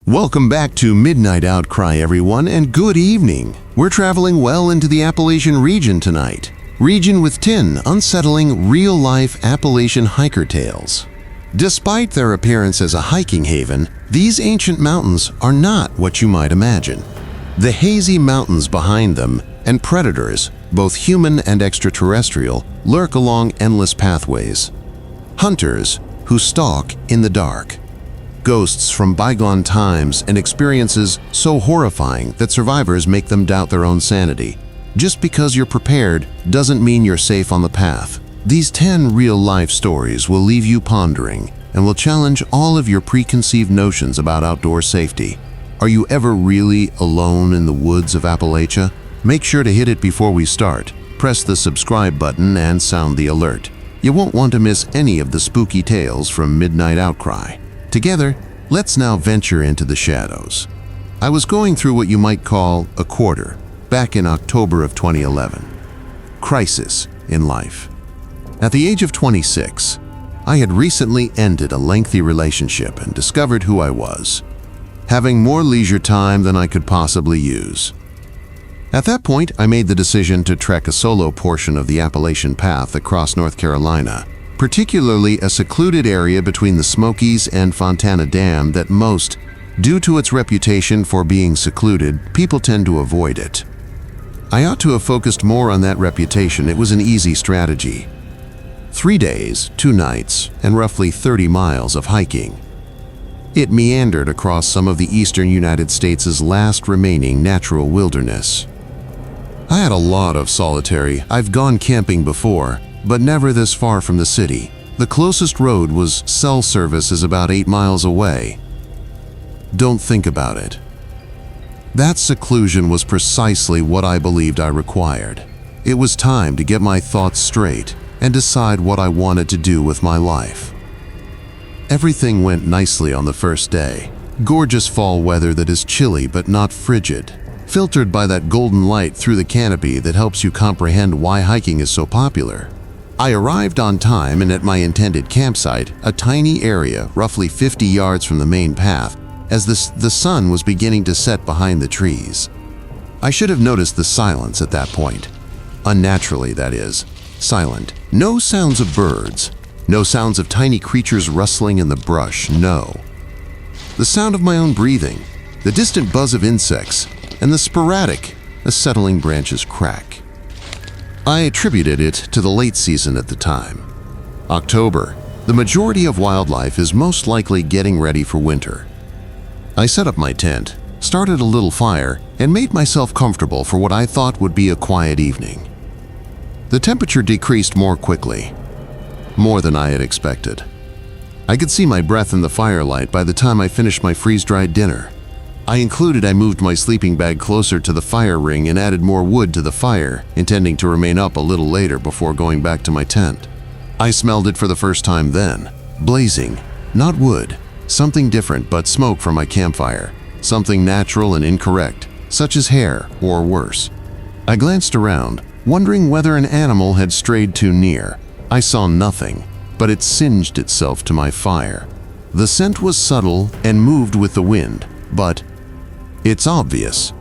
Welcome back to Midnight Outcry, everyone, and good evening. We're traveling well into the Appalachian region tonight. Region with 10 unsettling, real-life Appalachian hiker tales. Despite their appearance as a hiking haven, these ancient mountains are not what you might imagine. The hazy mountains behind them and predators, both human and extraterrestrial, lurk along endless pathways. Hunters who stalk in the dark. Ghosts from bygone times and experiences so horrifying that survivors make them doubt their own sanity. Just because you're prepared doesn't mean you're safe on the path. These 10 real-life stories will leave you pondering and will challenge all of your preconceived notions about outdoor safety. Are you ever really alone in the woods of Appalachia? Make sure to hit it before we start. Press the subscribe button and sound the alert. You won't want to miss any of the spooky tales from Midnight Outcry. Together, let's now venture into the shadows. I was going through what you might call a quarter, back in October of 2011. Crisis in life. At the age of 26, I had recently ended a lengthy relationship and discovered who I was, having more leisure time than I could possibly use. At that point, I made the decision to trek a solo portion of the Appalachian Path across North Carolina, particularly a secluded area between the Smokies and Fontana Dam that most, due to its reputation for being secluded, people tend to avoid it. I ought to have focused more on that reputation. It was an easy strategy. 3 days, 2 nights, and roughly 30 miles of hiking. It meandered across some of the eastern United States' last remaining natural wilderness. I had a lot of solitary. I've gone camping before, but never this far from the city. The closest road was cell service is about 8 miles away. Don't think about it. That seclusion was precisely what I believed I required. It was time to get my thoughts straight and decide what I wanted to do with my life. Everything went nicely on the first day. Gorgeous fall weather that is chilly but not frigid, filtered by that golden light through the canopy that helps you comprehend why hiking is so popular. I arrived on time and at my intended campsite, a tiny area roughly 50 yards from the main path, as the sun was beginning to set behind the trees. I should have noticed the silence at that point. Unnaturally, that is. Silent. No sounds of birds. No sounds of tiny creatures rustling in the brush, no. The sound of my own breathing, the distant buzz of insects, and the sporadic, acetylene branches crack. I attributed it to the late season at the time. October, the majority of wildlife is most likely getting ready for winter. I set up my tent, started a little fire, and made myself comfortable for what I thought would be a quiet evening. The temperature decreased more quickly, more than I had expected. I could see my breath in the firelight by the time I finished my freeze-dried dinner. I moved my sleeping bag closer to the fire ring and added more wood to the fire, intending to remain up a little later before going back to my tent. I smelled it for the first time then. Blazing, not wood, something different but smoke from my campfire, something natural and incorrect, such as hair or worse. I glanced around, wondering whether an animal had strayed too near. I saw nothing, but it singed itself to my fire. The scent was subtle and moved with the wind, but it's obvious.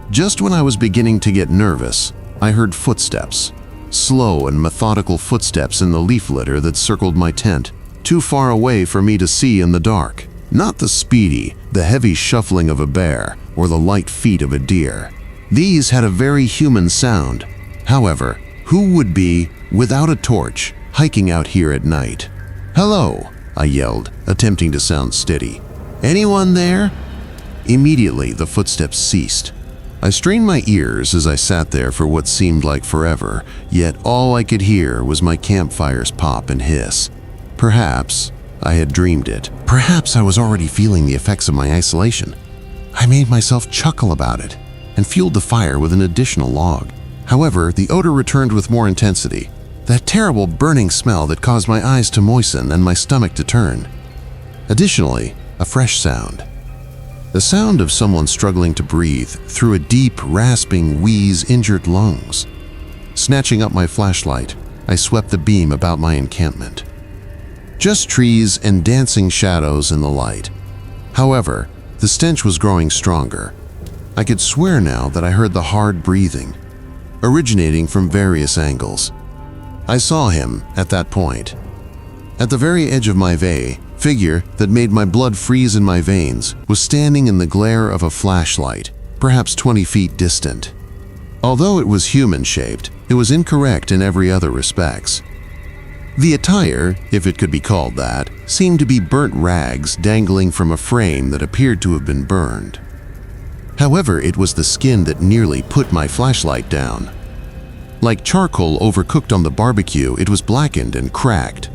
Just when I was beginning to get nervous, I heard footsteps. Slow and methodical footsteps in the leaf litter that circled my tent, too far away for me to see in the dark. Not the speedy, the heavy shuffling of a bear or the light feet of a deer. These had a very human sound. However, who would be, without a torch, hiking out here at night? "Hello," I yelled, attempting to sound steady. "Anyone there?" Immediately, the footsteps ceased. I strained my ears as I sat there for what seemed like forever, yet all I could hear was my campfire's pop and hiss. Perhaps I had dreamed it. Perhaps I was already feeling the effects of my isolation. I made myself chuckle about it and fueled the fire with an additional log. However, the odor returned with more intensity, that terrible burning smell that caused my eyes to moisten and my stomach to turn. Additionally, a fresh sound. The sound of someone struggling to breathe through a deep, rasping wheeze injured lungs. Snatching up my flashlight, I swept the beam about my encampment. Just trees and dancing shadows in the light. However, The stench was growing stronger. I could swear now that I heard the hard breathing, originating from various angles. I saw him at that point. At the very edge of my figure that made my blood freeze in my veins was standing in the glare of a flashlight, perhaps 20 feet distant. Although it was human-shaped, it was incorrect in every other respects. The attire, if it could be called that, seemed to be burnt rags dangling from a frame that appeared to have been burned. However, it was the skin that nearly put my flashlight down. Like charcoal overcooked on the barbecue, it was blackened and cracked.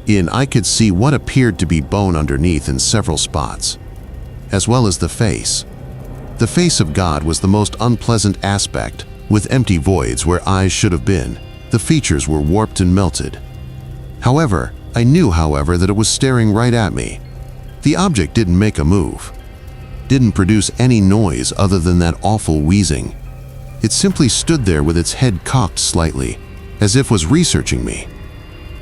I could see what appeared to be bone underneath in several spots, as well as the face. The face of God was the most unpleasant aspect, with empty voids where eyes should have been. The features were warped and melted. However, I knew, that it was staring right at me. The object didn't make a move, didn't produce any noise other than that awful wheezing. It simply stood there with its head cocked slightly, as if was researching me.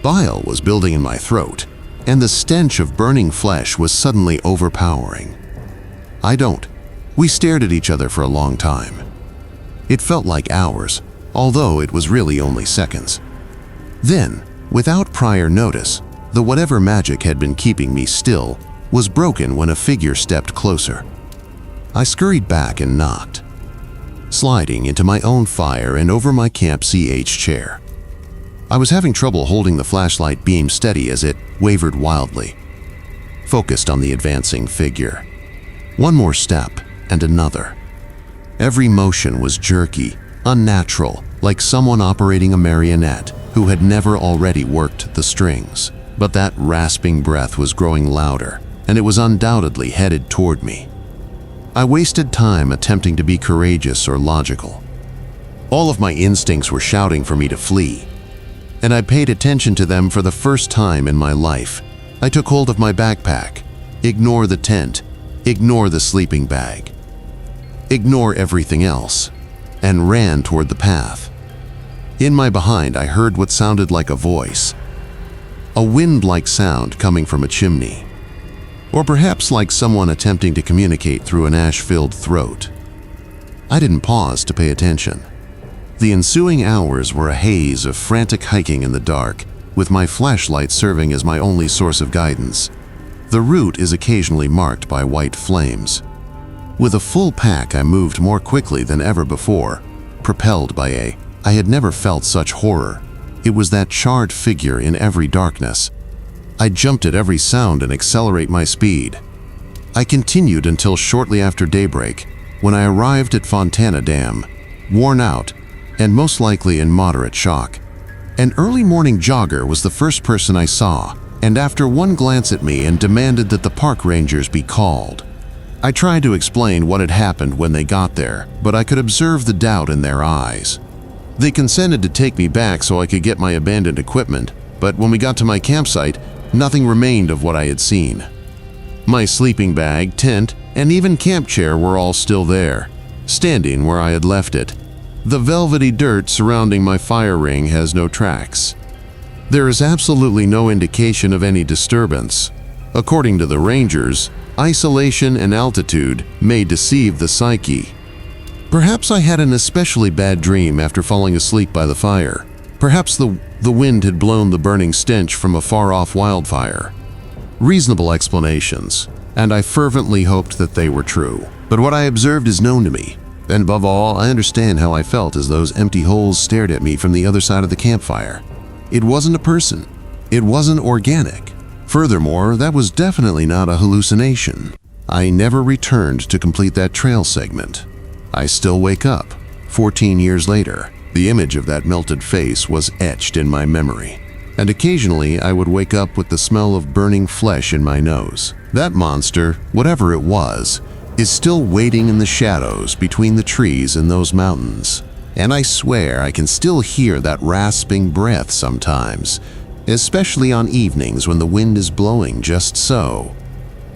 Bile was building in my throat, and the stench of burning flesh was suddenly overpowering. We stared at each other for a long time. It felt like hours, although it was really only seconds. Then, without prior notice, the whatever magic had been keeping me still was broken when a figure stepped closer. I scurried back and knocked, sliding into my own fire and over my Camp CH chair. I was having trouble holding the flashlight beam steady as it wavered wildly, focused on the advancing figure. One more step and another. Every motion was jerky, unnatural, like someone operating a marionette who had never already worked the strings. But that rasping breath was growing louder, and it was undoubtedly headed toward me. I wasted time attempting to be courageous or logical. All of my instincts were shouting for me to flee, and I paid attention to them for the first time in my life. I took hold of my backpack. Ignore the tent, ignore the sleeping bag, ignore everything else, and ran toward the path. In my behind, I heard what sounded like a voice, a wind-like sound coming from a chimney, or perhaps like someone attempting to communicate through an ash-filled throat. I didn't pause to pay attention. The ensuing hours were a haze of frantic hiking in the dark, with my flashlight serving as my only source of guidance. The route is occasionally marked by white flames. With a full pack, I moved more quickly than ever before, propelled by I had never felt such horror. It was that charred figure in every darkness. I jumped at every sound and accelerate my speed. I continued until shortly after daybreak, when I arrived at Fontana Dam, worn out and most likely in moderate shock. An early morning jogger was the first person I saw, and after one glance at me and demanded that the park rangers be called. I tried to explain what had happened when they got there, but I could observe the doubt in their eyes. They consented to take me back so I could get my abandoned equipment, but when we got to my campsite, nothing remained of what I had seen. My sleeping bag, tent, and even camp chair were all still there, standing where I had left it. The velvety dirt surrounding my fire ring has no tracks. There is absolutely no indication of any disturbance. According to the rangers, isolation and altitude may deceive the psyche. Perhaps I had an especially bad dream after falling asleep by the fire. Perhaps the wind had blown the burning stench from a far-off wildfire. Reasonable explanations, and I fervently hoped that they were true. But what I observed is known to me, and above all, I understand how I felt as those empty holes stared at me from the other side of the campfire. It wasn't a person. It wasn't organic. Furthermore, that was definitely not a hallucination. I never returned to complete that trail segment. I still wake up, 14 years later. The image of that melted face was etched in my memory, and occasionally I would wake up with the smell of burning flesh in my nose. That monster, whatever it was, is still waiting in the shadows between the trees in those mountains. And I swear I can still hear that rasping breath sometimes, especially on evenings when the wind is blowing just so.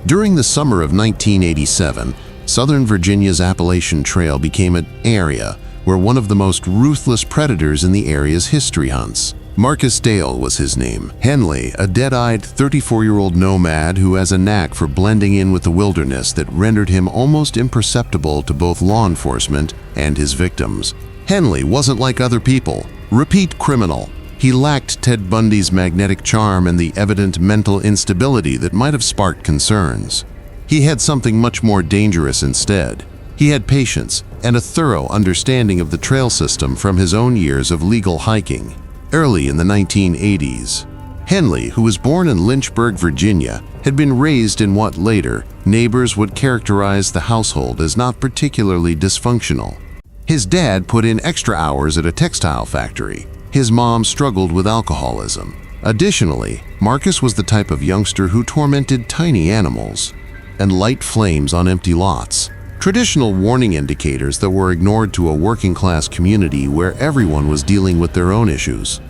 During the summer of 1987, Southern Virginia's Appalachian Trail became an area where one of the most ruthless predators in the area's history hunts. Marcus Dale was his name. Henley, a dead-eyed 34-year-old nomad who has a knack for blending in with the wilderness that rendered him almost imperceptible to both law enforcement and his victims. Henley wasn't like other people. Repeat criminal. He lacked Ted Bundy's magnetic charm and the evident mental instability that might have sparked concerns. He had something much more dangerous instead. He had patience and a thorough understanding of the trail system from his own years of legal hiking. Early in the 1980s, Henley, who was born in Lynchburg, Virginia, had been raised in what later neighbors would characterize the household as not particularly dysfunctional. His dad put in extra hours at a textile factory. His mom struggled with alcoholism. Additionally, Marcus was the type of youngster who tormented tiny animals and light flames on empty lots. Traditional warning indicators that were ignored to a working-class community where everyone was dealing with their own issues.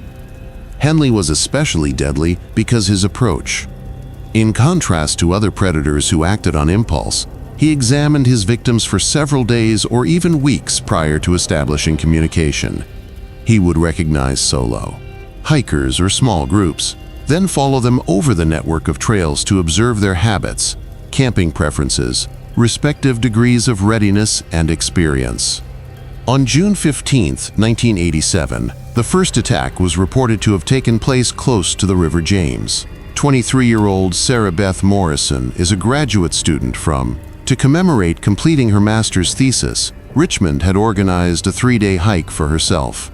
Henley was especially deadly because his approach. In contrast to other predators who acted on impulse, he examined his victims for several days or even weeks prior to establishing communication. He would recognize solo hikers or small groups, then follow them over the network of trails to observe their habits, camping preferences, respective degrees of readiness and experience. On June 15, 1987, the first attack was reported to have taken place close to the River James. 23-year-old Sarah Beth Morrison is a graduate student from. To commemorate completing her master's thesis, Richmond had organized a 3-day hike for herself.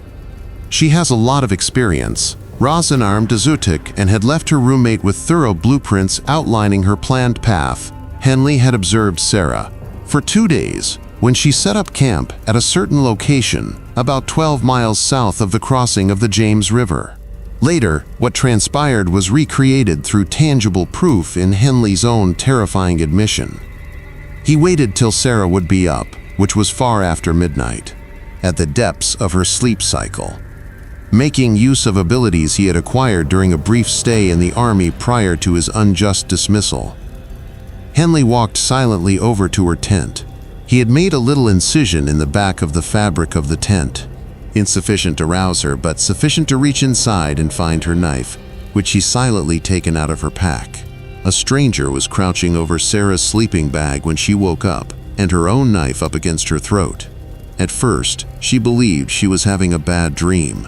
She has a lot of experience, Rosenarm Dazutik, and had left her roommate with thorough blueprints outlining her planned path. Henley had observed Sarah for 2 days when she set up camp at a certain location about 12 miles south of the crossing of the James River. Later, what transpired was recreated through tangible proof in Henley's own terrifying admission. He waited till Sarah would be up, which was far after midnight, at the depths of her sleep cycle, making use of abilities he had acquired during a brief stay in the army prior to his unjust dismissal. Henley walked silently over to her tent. He had made a little incision in the back of the fabric of the tent, insufficient to rouse her, but sufficient to reach inside and find her knife, which she silently taken out of her pack. A stranger was crouching over Sarah's sleeping bag when she woke up, and her own knife up against her throat. At first, she believed she was having a bad dream.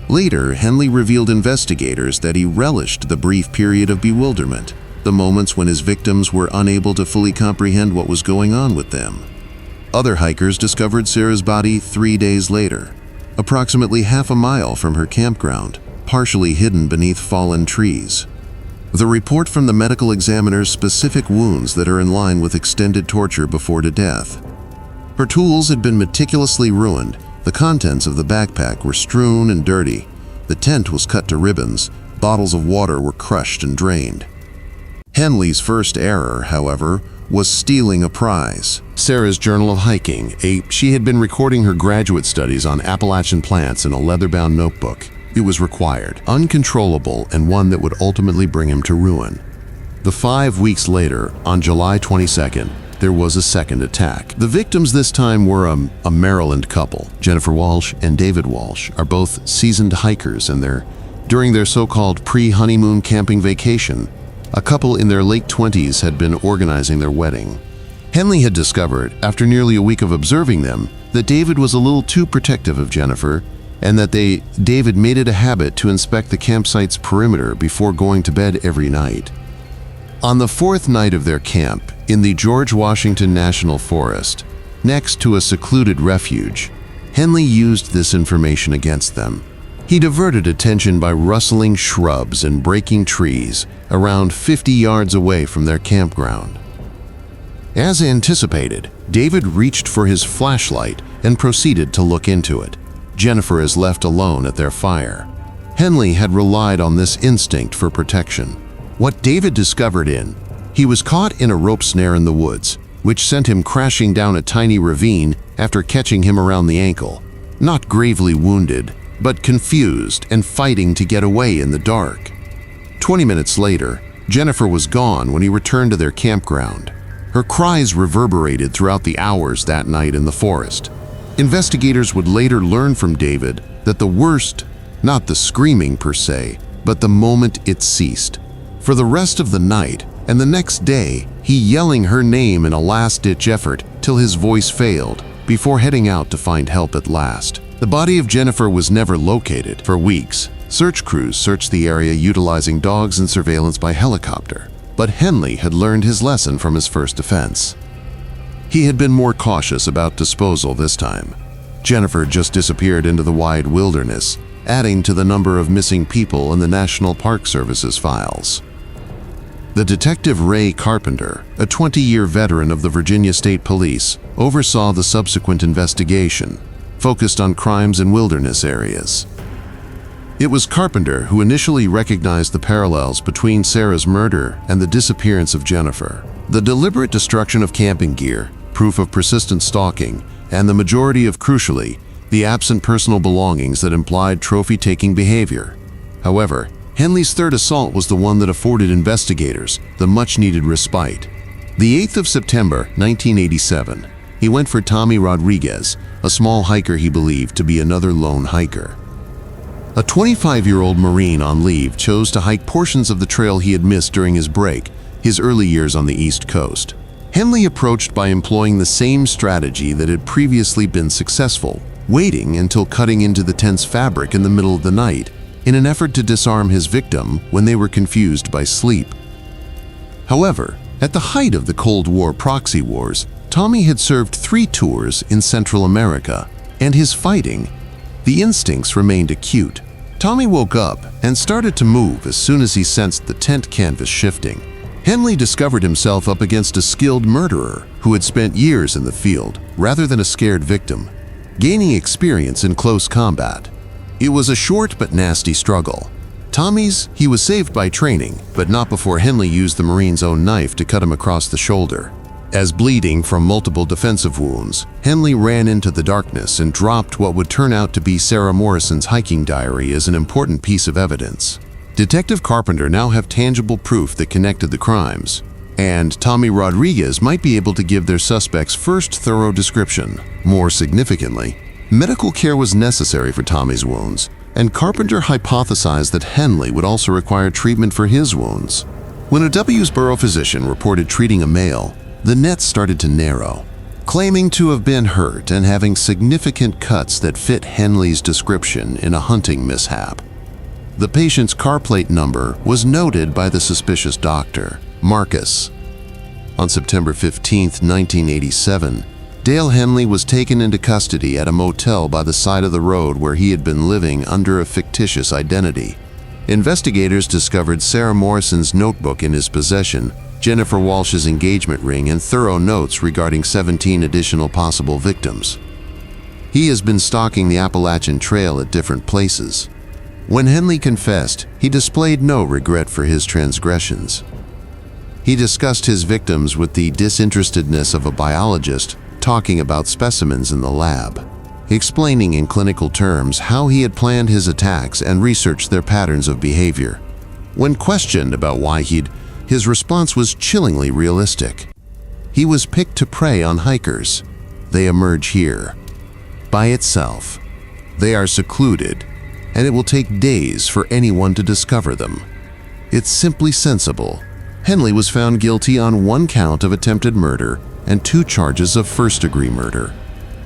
Later, Henley revealed investigators that he relished the brief period of bewilderment, the moments when his victims were unable to fully comprehend what was going on with them. Other hikers discovered Sarah's body 3 days later, approximately half a mile from her campground, partially hidden beneath fallen trees. The report from the medical examiner's specific wounds that are in line with extended torture before to death. Her tools had been meticulously ruined. The contents of the backpack were strewn and dirty. The tent was cut to ribbons. Bottles of water were crushed and drained. Henley's first error, however, was stealing a prize. Sarah's journal of hiking. She had been recording her graduate studies on Appalachian plants in a leather-bound notebook. It was required, uncontrollable, and one that would ultimately bring him to ruin. 5 weeks later, on July 22nd, there was a second attack. The victims this time were a Maryland couple. Jennifer Walsh and David Walsh are both seasoned hikers, and during their so-called pre-honeymoon camping vacation, a couple in their late 20s had been organizing their wedding. Henley had discovered, after nearly a week of observing them, that David was a little too protective of Jennifer, and that David made it a habit to inspect the campsite's perimeter before going to bed every night. On the 4th night of their camp, in the George Washington National Forest, next to a secluded refuge, Henley used this information against them. He diverted attention by rustling shrubs and breaking trees around 50 yards away from their campground. As anticipated, David reached for his flashlight and proceeded to look into it. Jennifer is left alone at their fire. Henley had relied on this instinct for protection. What David discovered he was caught in a rope snare in the woods, which sent him crashing down a tiny ravine after catching him around the ankle. Not gravely wounded, but confused and fighting to get away in the dark. 20 minutes later, Jennifer was gone when he returned to their campground. Her cries reverberated throughout the hours that night in the forest. Investigators would later learn from David that the worst Not the screaming per se, but the moment it ceased. For the rest of the night and the next day, he yelling her name in a last-ditch effort till his voice failed, before heading out to find help at last. The body of Jennifer was never located. For weeks, search crews searched the area utilizing dogs and surveillance by helicopter. But Henley had learned his lesson from his first offense. He had been more cautious about disposal this time. Jennifer just disappeared into the wide wilderness, adding to the number of missing people in the National Park Service's files. The detective Ray Carpenter, a 20-year veteran of the Virginia State Police, oversaw the subsequent investigation, focused on crimes in wilderness areas. It was Carpenter who initially recognized the parallels between Sarah's murder and the disappearance of Jennifer. The deliberate destruction of camping gear, proof of persistent stalking, and the majority of, crucially, the absent personal belongings that implied trophy-taking behavior. However, Henley's third assault was the one that afforded investigators the much-needed respite. The 8th of September, 1987, he went for Tommy Rodriguez, a small hiker he believed to be another lone hiker. A 25-year-old Marine on leave chose to hike portions of the trail he had missed during his break, his early years on the East Coast. Henley approached by employing the same strategy that had previously been successful, waiting until cutting into the tense fabric in the middle of the night, in an effort to disarm his victim when they were confused by sleep. However, at the height of the Cold War proxy wars, Tommy had served 3 tours in Central America, and his fighting, the instincts remained acute. Tommy woke up and started to move as soon as he sensed the tent canvas shifting. Henley discovered himself up against a skilled murderer who had spent years in the field, rather than a scared victim, gaining experience in close combat. It was a short but nasty struggle. He was saved by training, but not before Henley used the Marine's own knife to cut him across the shoulder. As bleeding from multiple defensive wounds, Henley ran into the darkness and dropped what would turn out to be Sarah Morrison's hiking diary as an important piece of evidence. Detective Carpenter now have tangible proof that connected the crimes, and Tommy Rodriguez might be able to give their suspect's first thorough description. More significantly, medical care was necessary for Tommy's wounds, and Carpenter hypothesized that Henley would also require treatment for his wounds. When a Wsboro physician reported treating a male, the net started to narrow, claiming to have been hurt and having significant cuts that fit Henley's description in a hunting mishap. The patient's car plate number was noted by the suspicious doctor, Marcus. On September 15, 1987, Dale Henley was taken into custody at a motel by the side of the road where he had been living under a fictitious identity. Investigators discovered Sarah Morrison's notebook in his possession, Jennifer Walsh's engagement ring, and thorough notes regarding 17 additional possible victims. He has been stalking the Appalachian Trail at different places. When Henley confessed, he displayed no regret for his transgressions. He discussed his victims with the disinterestedness of a biologist talking about specimens in the lab, explaining in clinical terms how he had planned his attacks and researched their patterns of behavior. When questioned about why his response was chillingly realistic. He was picked to prey on hikers. They emerge here. By itself. They are secluded, and it will take days for anyone to discover them. It's simply sensible. Henley was found guilty on 1 count of attempted murder and 2 charges of first-degree murder.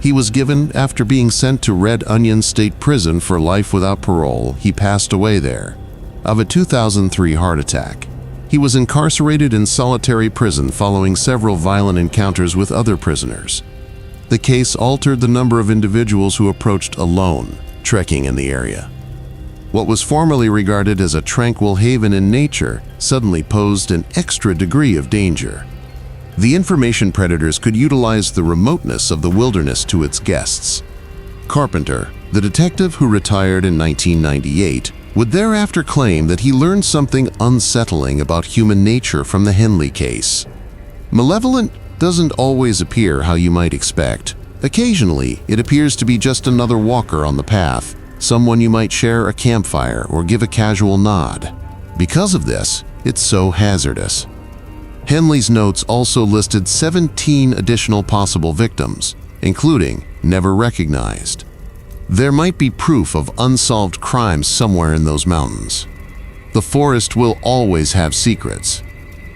He was given after being sent to Red Onion State Prison for life without parole. He passed away there of a 2003 heart attack. He was incarcerated in solitary prison following several violent encounters with other prisoners. The case altered the number of individuals who approached alone, trekking in the area. What was formerly regarded as a tranquil haven in nature suddenly posed an extra degree of danger. The information predators could utilize the remoteness of the wilderness to its guests. Carpenter, the detective who retired in 1998, would thereafter claim that he learned something unsettling about human nature from the Henley case. Malevolent doesn't always appear how you might expect. Occasionally, it appears to be just another walker on the path, someone you might share a campfire or give a casual nod. Because of this, it's so hazardous. Henley's notes also listed 17 additional possible victims, including never recognized. There might be proof of unsolved crimes somewhere in those mountains. The forest will always have secrets.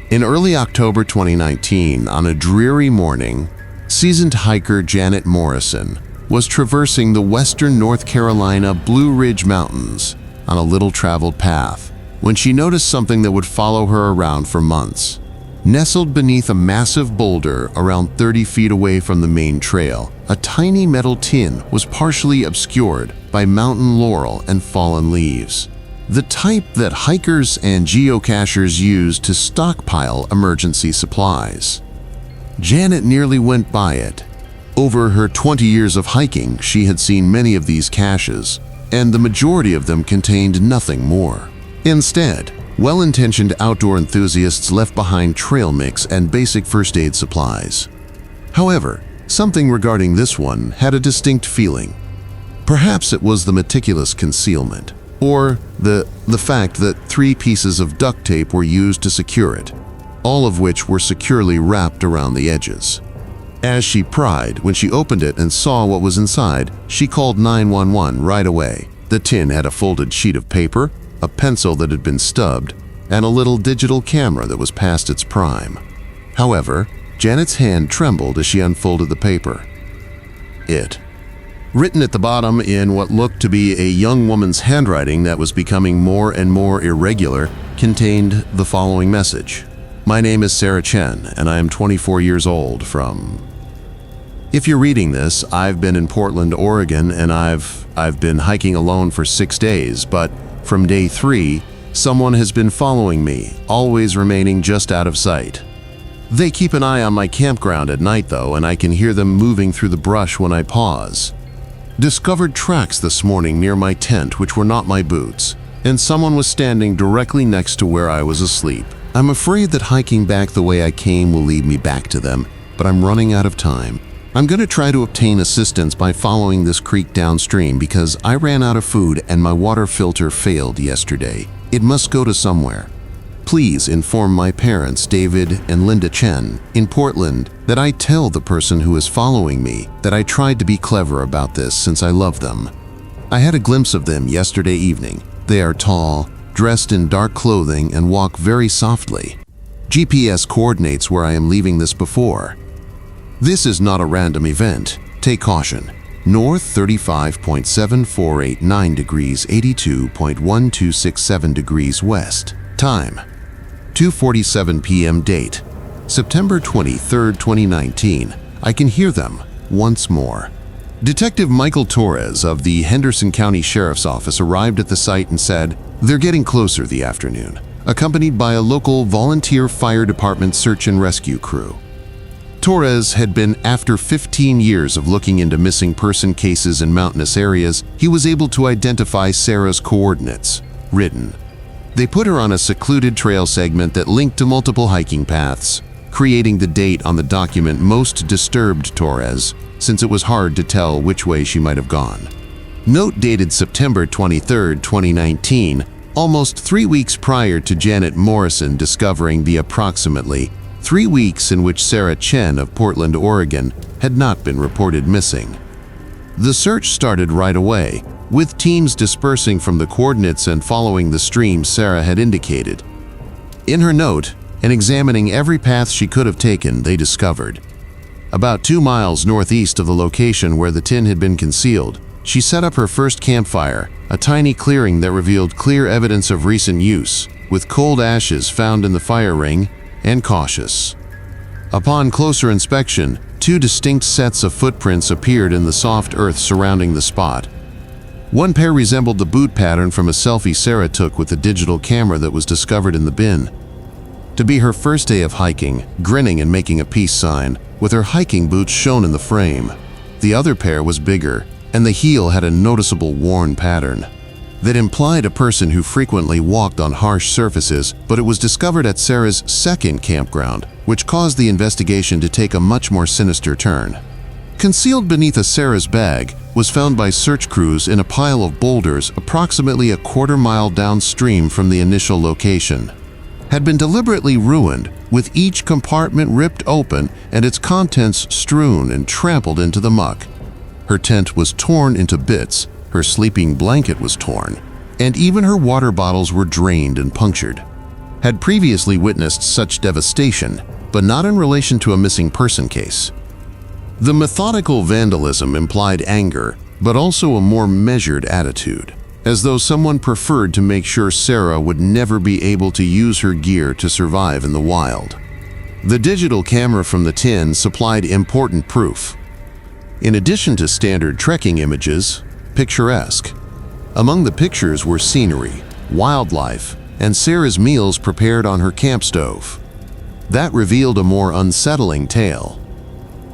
In early October 2019, on a dreary morning, seasoned hiker Janet Morrison was traversing the western North Carolina Blue Ridge Mountains on a little-traveled path when she noticed something that would follow her around for months. Nestled beneath a massive boulder around 30 feet away from the main trail, a tiny metal tin was partially obscured by mountain laurel and fallen leaves. The type that hikers and geocachers use to stockpile emergency supplies. Janet nearly went by it. Over her 20 years of hiking, she had seen many of these caches, and the majority of them contained nothing more. Instead, well-intentioned outdoor enthusiasts left behind trail mix and basic first aid supplies. However, something regarding this one had a distinct feeling. Perhaps it was the meticulous concealment, or the fact that 3 pieces of duct tape were used to secure it, all of which were securely wrapped around the edges. As she pried, when she opened it and saw what was inside, she called 911 right away. The tin had a folded sheet of paper, a pencil that had been stubbed, and a little digital camera that was past its prime. However, Janet's hand trembled as she unfolded the paper. Written at the bottom in what looked to be a young woman's handwriting that was becoming more and more irregular, contained the following message. "My name is Sarah Chen, and I am 24 years old from..." If you're reading this, I've been in Portland, Oregon, and I've been hiking alone for 6 days, but from day 3, someone has been following me, always remaining just out of sight. They keep an eye on my campground at night though, and I can hear them moving through the brush when I pause. Discovered tracks this morning near my tent which were not my boots, and someone was standing directly next to where I was asleep. I'm afraid that hiking back the way I came will lead me back to them, but I'm running out of time. I'm going to try to obtain assistance by following this creek downstream because I ran out of food and my water filter failed yesterday. It must go to somewhere. Please inform my parents, David and Linda Chen, in Portland, that I tell the person who is following me that I tried to be clever about this since I love them. I had a glimpse of them yesterday evening. They are tall, dressed in dark clothing, and walk very softly. GPS coordinates where I am leaving this before. This is not a random event. Take caution. North 35.7489 degrees, 82.1267 degrees west. Time 2:47 p.m. Date September 23, 2019. I can hear them once more. Detective Michael Torres of the Henderson County Sheriff's Office arrived at the site and said they're getting closer the afternoon, accompanied by a local volunteer fire department search and rescue crew. Torres had been, after 15 years of looking into missing person cases in mountainous areas, he was able to identify Sarah's coordinates, written. They put her on a secluded trail segment that linked to multiple hiking paths, creating the date on the document most disturbed Torres, since it was hard to tell which way she might have gone. Note dated September 23, 2019, almost 3 weeks prior to Janet Morrison discovering the approximately 3 weeks in which Sarah Chen of Portland, Oregon, had not been reported missing. The search started right away, with teams dispersing from the coordinates and following the stream Sarah had indicated. In her note, and examining every path she could have taken, they discovered. About 2 miles northeast of the location where the tin had been concealed, she set up her first campfire, a tiny clearing that revealed clear evidence of recent use, with cold ashes found in the fire ring, and cautious. Upon closer inspection, 2 distinct sets of footprints appeared in the soft earth surrounding the spot. One pair resembled the boot pattern from a selfie Sarah took with the digital camera that was discovered in the bin. To be her first day of hiking, grinning and making a peace sign, with her hiking boots shown in the frame. The other pair was bigger, and the heel had a noticeable worn pattern that implied a person who frequently walked on harsh surfaces, but it was discovered at Sarah's second campground, which caused the investigation to take a much more sinister turn. Concealed beneath a Sarah's bag was found by search crews in a pile of boulders approximately a quarter-mile downstream from the initial location. Had been deliberately ruined, with each compartment ripped open and its contents strewn and trampled into the muck. Her tent was torn into bits, her sleeping blanket was torn, and even her water bottles were drained and punctured. Had previously witnessed such devastation, but not in relation to a missing person case. The methodical vandalism implied anger, but also a more measured attitude, as though someone preferred to make sure Sarah would never be able to use her gear to survive in the wild. The digital camera from the tin supplied important proof. In addition to standard trekking images, picturesque. Among the pictures were scenery, wildlife, and Sarah's meals prepared on her camp stove. That revealed a more unsettling tale.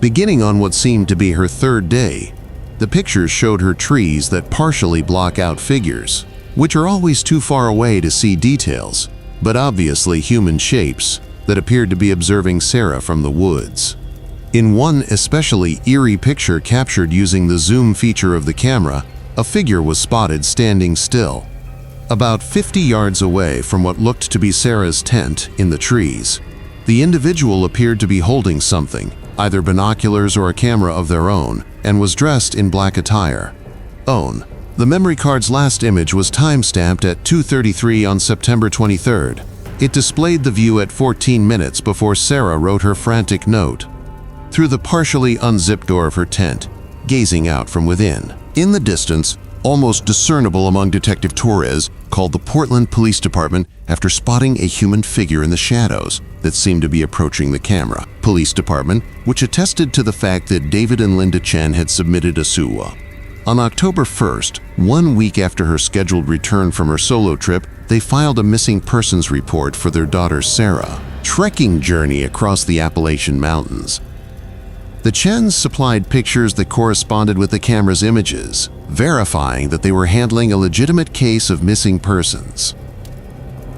Beginning on what seemed to be her third day, the pictures showed her trees that partially block out figures, which are always too far away to see details, but obviously human shapes that appeared to be observing Sarah from the woods. In one especially eerie picture captured using the zoom feature of the camera, a figure was spotted standing still, about 50 yards away from what looked to be Sarah's tent in the trees. The individual appeared to be holding something, either binoculars or a camera of their own, and was dressed in black attire. The memory card's last image was time-stamped at 2:33 on September 23rd. It displayed the view at 14 minutes before Sarah wrote her frantic note. Through the partially unzipped door of her tent, gazing out from within. In the distance, almost discernible among Detective Torres, called the Portland Police Department after spotting a human figure in the shadows that seemed to be approaching the camera. Police Department, which attested to the fact that David and Linda Chen had submitted a SUWA. On October 1st, 1 week after her scheduled return from her solo trip, they filed a missing persons report for their daughter Sarah. Trekking journey across the Appalachian Mountains. The Chens supplied pictures that corresponded with the camera's images, verifying that they were handling a legitimate case of missing persons.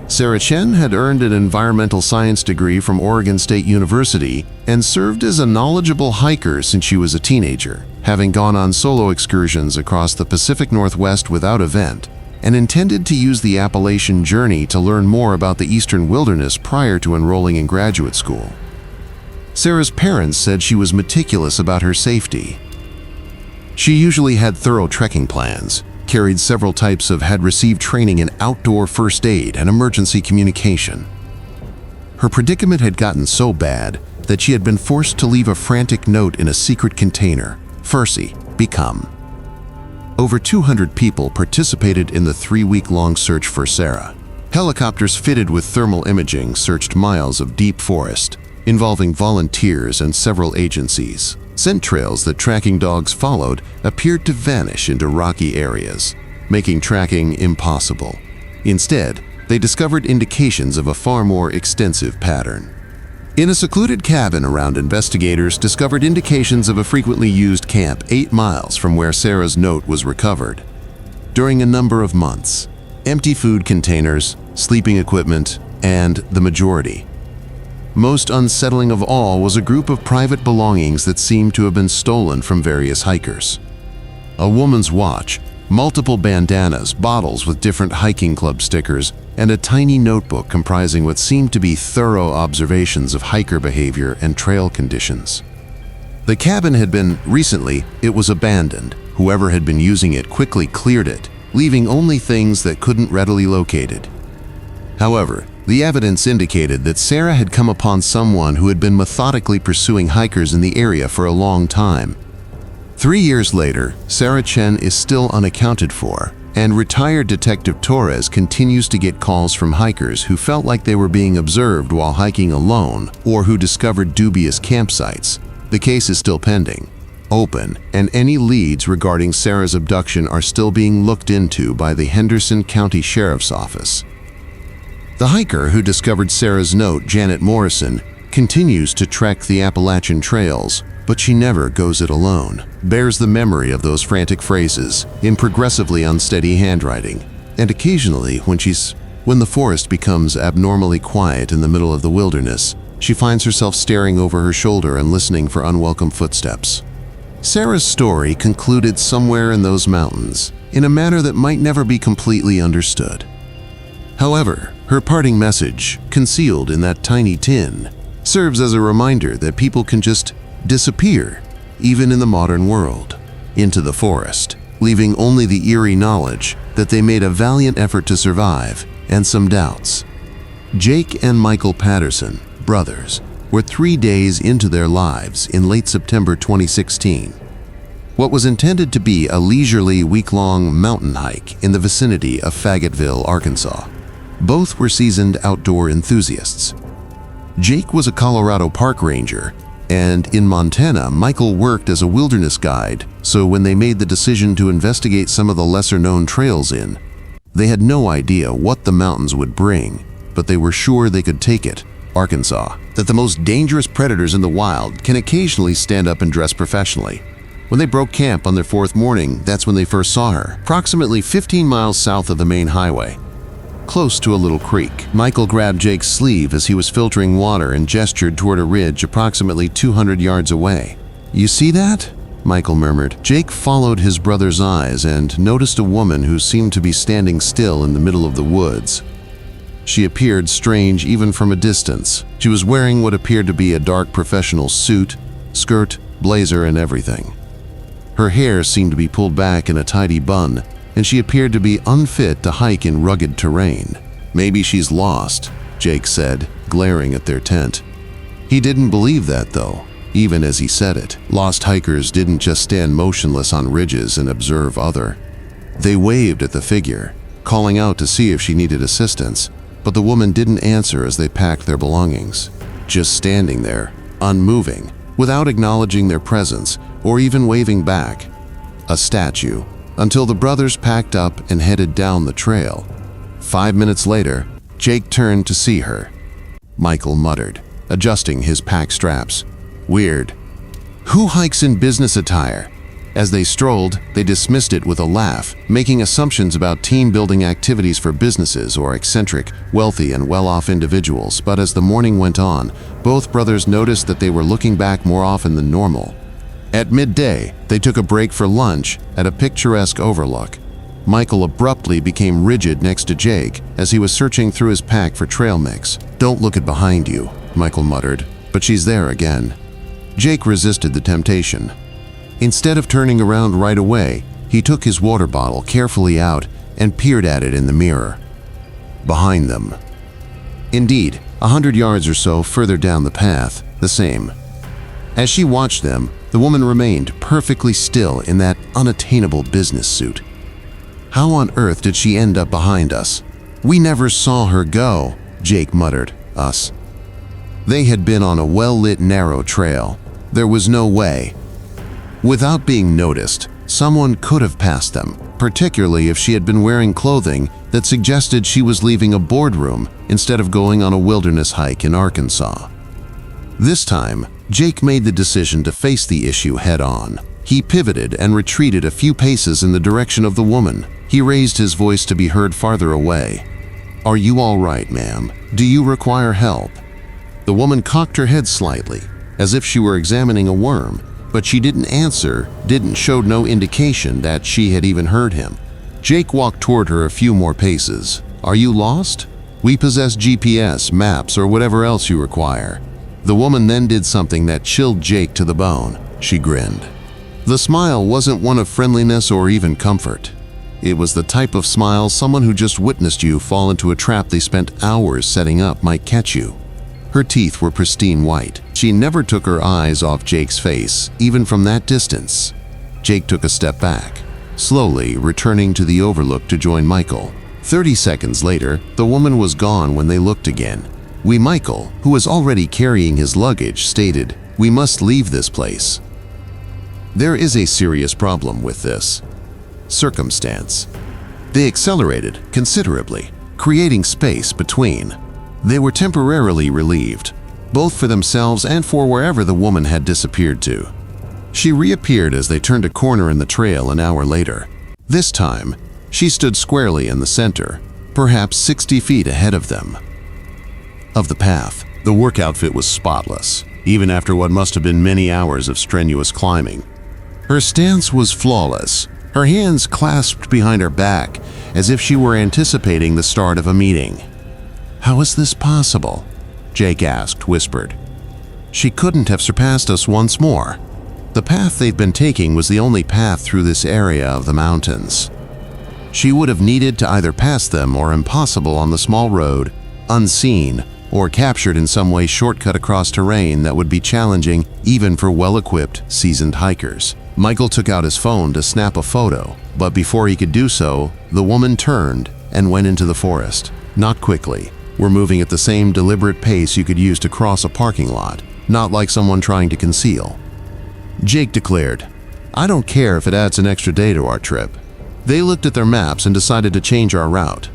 Sarah Chen had earned an environmental science degree from Oregon State University and served as a knowledgeable hiker since she was a teenager, having gone on solo excursions across the Pacific Northwest without event, and intended to use the Appalachian journey to learn more about the eastern wilderness prior to enrolling in graduate school. Sarah's parents said she was meticulous about her safety. She usually had thorough trekking plans, had received training in outdoor first aid and emergency communication. Her predicament had gotten so bad that she had been forced to leave a frantic note in a secret container. Farsi, become. Over 200 people participated in the 3-week-long search for Sarah. Helicopters fitted with thermal imaging searched miles of deep forest, involving volunteers and several agencies. Scent trails that tracking dogs followed appeared to vanish into rocky areas, making tracking impossible. Instead, they discovered indications of a far more extensive pattern. In a secluded cabin around, investigators discovered indications of a frequently used camp 8 miles from where Sarah's note was recovered. During a number of months, empty food containers, sleeping equipment, and the majority. Most unsettling of all was a group of private belongings that seemed to have been stolen from various hikers. A woman's watch, multiple bandanas, bottles with different hiking club stickers, and a tiny notebook comprising what seemed to be thorough observations of hiker behavior and trail conditions. The cabin had been, recently, it was abandoned. Whoever had been using it quickly cleared it, leaving only things that couldn't readily locate it. However, the evidence indicated that Sarah had come upon someone who had been methodically pursuing hikers in the area for a long time. 3 years later, Sarah Chen is still unaccounted for, and retired Detective Torres continues to get calls from hikers who felt like they were being observed while hiking alone or who discovered dubious campsites. The case is still pending, open, and any leads regarding Sarah's abduction are still being looked into by the Henderson County Sheriff's Office. The hiker who discovered Sarah's note, Janet Morrison, continues to trek the Appalachian trails, but she never goes it alone. Bears the memory of those frantic phrases in progressively unsteady handwriting, and occasionally when the forest becomes abnormally quiet in the middle of the wilderness, she finds herself staring over her shoulder and listening for unwelcome footsteps. Sarah's story concluded somewhere in those mountains, in a manner that might never be completely understood. However, her parting message, concealed in that tiny tin, serves as a reminder that people can just disappear, even in the modern world. into the forest, leaving only the eerie knowledge that they made a valiant effort to survive and some doubts. Jake and Michael Patterson, brothers, were 3 days into their lives in late September 2016. What was intended to be a leisurely week-long mountain hike in the vicinity of Fayetteville, Arkansas. Both were seasoned outdoor enthusiasts. Jake was a Colorado park ranger, and in Montana, Michael worked as a wilderness guide, so when they made the decision to investigate some of the lesser-known trails they had no idea what the mountains would bring, but they were sure they could take it. Arkansas, that the most dangerous predators in the wild can occasionally stand up and dress professionally. When they broke camp on their 4th morning, that's when they first saw her, approximately 15 miles south of the main highway, close to a little creek. Michael grabbed Jake's sleeve as he was filtering water and gestured toward a ridge approximately 200 yards away. "You see that?" Michael murmured. Jake followed his brother's eyes and noticed a woman who seemed to be standing still in the middle of the woods. She appeared strange even from a distance. She was wearing what appeared to be a dark professional suit, skirt, blazer, and everything. Her hair seemed to be pulled back in a tidy bun, and she appeared to be unfit to hike in rugged terrain. "Maybe she's lost," Jake said, glaring at their tent. He didn't believe that, though, even as he said it. Lost hikers didn't just stand motionless on ridges and observe other. They waved at the figure, calling out to see if she needed assistance, but the woman didn't answer as they packed their belongings, just standing there, unmoving, without acknowledging their presence or even waving back. A statue, until the brothers packed up and headed down the trail. 5 minutes later, Jake turned to see her. Michael muttered, adjusting his pack straps. "Weird. Who hikes in business attire?" As they strolled, they dismissed it with a laugh, making assumptions about team-building activities for businesses or eccentric, wealthy, and well-off individuals. But as the morning went on, both brothers noticed that they were looking back more often than normal. At midday, they took a break for lunch at a picturesque overlook. Michael abruptly became rigid next to Jake as he was searching through his pack for trail mix. "Don't look at behind you," Michael muttered, "but she's there again." Jake resisted the temptation. Instead of turning around right away, he took his water bottle carefully out and peered at it in the mirror. Behind them. Indeed, 100 yards or so further down the path, the same. As she watched them, the woman remained perfectly still in that unattainable business suit. "How on earth did she end up behind us? We never saw her go," Jake muttered. "Us." They had been on a well-lit narrow trail. There was no way. Without being noticed, someone could have passed them, particularly if she had been wearing clothing that suggested she was leaving a boardroom instead of going on a wilderness hike in Arkansas. This time, Jake made the decision to face the issue head-on. He pivoted and retreated a few paces in the direction of the woman. He raised his voice to be heard farther away. "Are you all right, ma'am? Do you require help?" The woman cocked her head slightly, as if she were examining a worm, but she didn't answer, showed no indication that she had even heard him. Jake walked toward her a few more paces. "Are you lost? We possess GPS, maps, or whatever else you require." The woman then did something that chilled Jake to the bone. She grinned. The smile wasn't one of friendliness or even comfort. It was the type of smile someone who just witnessed you fall into a trap they spent hours setting up might catch you. Her teeth were pristine white. She never took her eyes off Jake's face, even from that distance. Jake took a step back, slowly returning to the overlook to join Michael. 30 seconds later, the woman was gone when they looked again. Michael, who was already carrying his luggage, stated, "We must leave this place." There is a serious problem with this circumstance. They accelerated considerably, creating space between. They were temporarily relieved, both for themselves and for wherever the woman had disappeared to. She reappeared as they turned a corner in the trail an hour later. This time, she stood squarely in the center, perhaps 60 feet ahead of them. Of the path, the work outfit was spotless, even after what must have been many hours of strenuous climbing. Her stance was flawless, her hands clasped behind her back, as if she were anticipating the start of a meeting. "How is this possible?" Jake asked, whispered. "She couldn't have surpassed us once more." The path they'd been taking was the only path through this area of the mountains. She would have needed to either pass them or impossible on the small road, unseen, or captured in some way shortcut across terrain that would be challenging even for well-equipped, seasoned hikers. Michael took out his phone to snap a photo, but before he could do so, the woman turned and went into the forest. Not quickly. We're moving at the same deliberate pace you could use to cross a parking lot, not like someone trying to conceal. Jake declared, "I don't care if it adds an extra day to our trip." They looked at their maps and decided to change our route.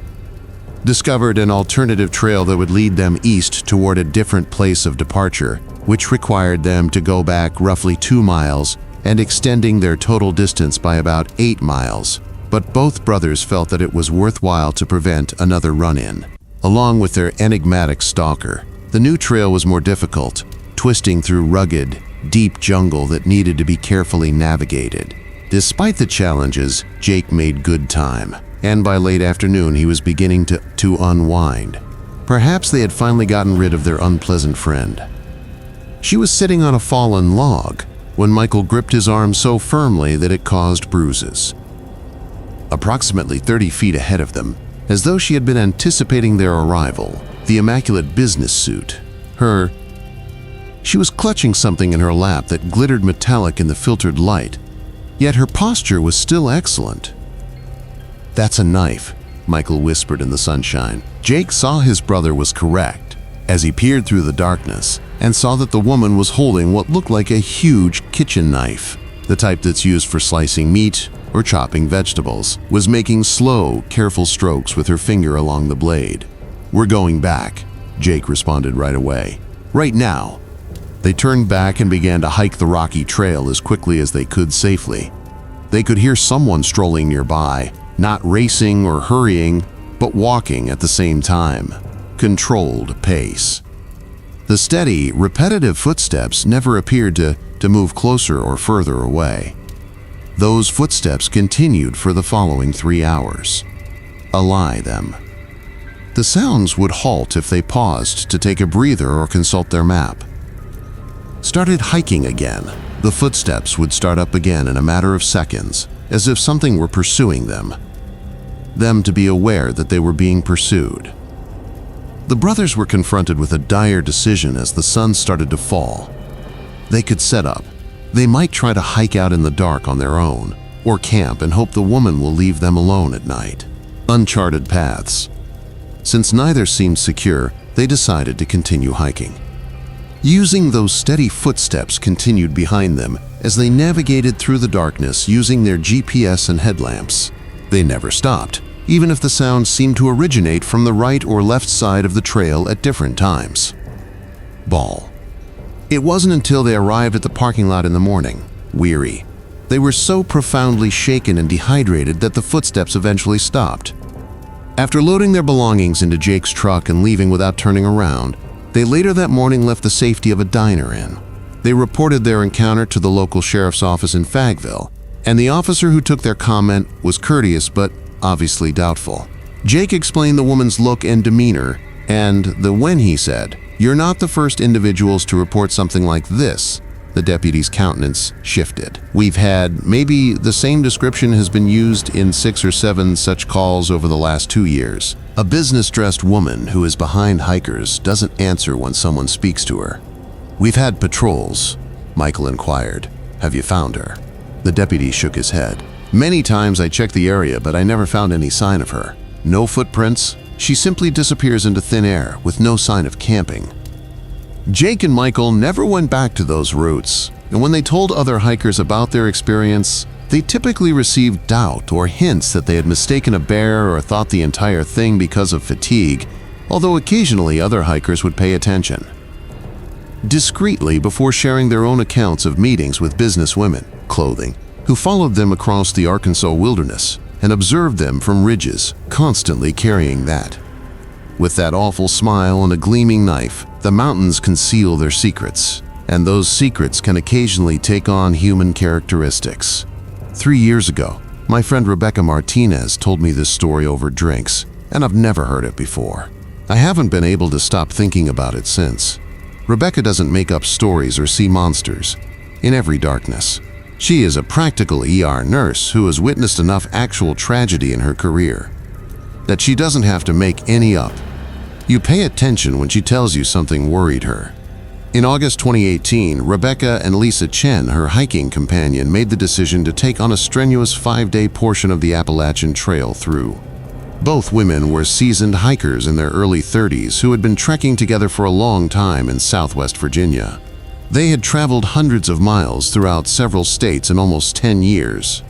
Discovered an alternative trail that would lead them east toward a different place of departure, which required them to go back roughly 2 miles and extending their total distance by about 8 miles. But both brothers felt that it was worthwhile to prevent another run-in. Along with their enigmatic stalker, the new trail was more difficult, twisting through rugged, deep jungle that needed to be carefully navigated. Despite the challenges, Jake made good time, and by late afternoon he was beginning to unwind. Perhaps they had finally gotten rid of their unpleasant friend. She was sitting on a fallen log when Michael gripped his arm so firmly that it caused bruises. Approximately 30 feet ahead of them, as though she had been anticipating their arrival, the immaculate business suit. She was clutching something in her lap that glittered metallic in the filtered light, yet her posture was still excellent. "That's a knife," Michael whispered in the sunshine. Jake saw his brother was correct as he peered through the darkness and saw that the woman was holding what looked like a huge kitchen knife. The type that's used for slicing meat or chopping vegetables, was making slow, careful strokes with her finger along the blade. "We're going back," Jake responded right away. "Right now." They turned back and began to hike the rocky trail as quickly as they could safely. They could hear someone strolling nearby, not racing or hurrying, but walking at the same time. Controlled pace. The steady, repetitive footsteps never appeared to move closer or further away. Those footsteps continued for the following 3 hours. Ally them. The sounds would halt if they paused to take a breather or consult their map. Started hiking again. The footsteps would start up again in a matter of seconds, as if something were pursuing them. Them to be aware that they were being pursued. The brothers were confronted with a dire decision as the sun started to fall. They could set up. They might try to hike out in the dark on their own, or camp and hope the woman will leave them alone at night. Uncharted paths. Since neither seemed secure, they decided to continue hiking. Using those steady footsteps continued behind them as they navigated through the darkness using their GPS and headlamps. They never stopped, even if the sounds seemed to originate from the right or left side of the trail at different times. Ball. It wasn't until they arrived at the parking lot in the morning, weary. They were so profoundly shaken and dehydrated that the footsteps eventually stopped. After loading their belongings into Jake's truck and leaving without turning around, they later that morning left the safety of a diner inn. They reported their encounter to the local sheriff's office in Fayetteville, and the officer who took their comment was courteous but obviously doubtful. Jake explained the woman's look and demeanor, and the when he said, "You're not the first individuals to report something like this." The deputy's countenance shifted. "We've had, maybe the same description has been used in 6 or 7 such calls over the last 2 years. A business-dressed woman who is behind hikers doesn't answer when someone speaks to her." "We've had patrols," Michael inquired. "Have you found her?" The deputy shook his head. "Many times I checked the area, but I never found any sign of her. No footprints. She simply disappears into thin air with no sign of camping." Jake and Michael never went back to those routes, and when they told other hikers about their experience, they typically received doubt or hints that they had mistaken a bear or thought the entire thing because of fatigue, although occasionally other hikers would pay attention. Discreetly before sharing their own accounts of meetings with businesswomen, clothing, who followed them across the Arkansas wilderness and observed them from ridges, constantly carrying that. With that awful smile and a gleaming knife, the mountains conceal their secrets, and those secrets can occasionally take on human characteristics. 3 years ago, my friend Rebecca Martinez told me this story over drinks, and I've never heard it before. I haven't been able to stop thinking about it since. Rebecca doesn't make up stories or see monsters. in every darkness. She is a practical ER nurse who has witnessed enough actual tragedy in her career that she doesn't have to make any up. You pay attention when she tells you something worried her. In August 2018, Rebecca and Lisa Chen, her hiking companion, made the decision to take on a strenuous 5-day portion of the Appalachian Trail through. Both women were seasoned hikers in their early 30s who had been trekking together for a long time in Southwest Virginia. They had traveled hundreds of miles throughout several states in almost 10 years.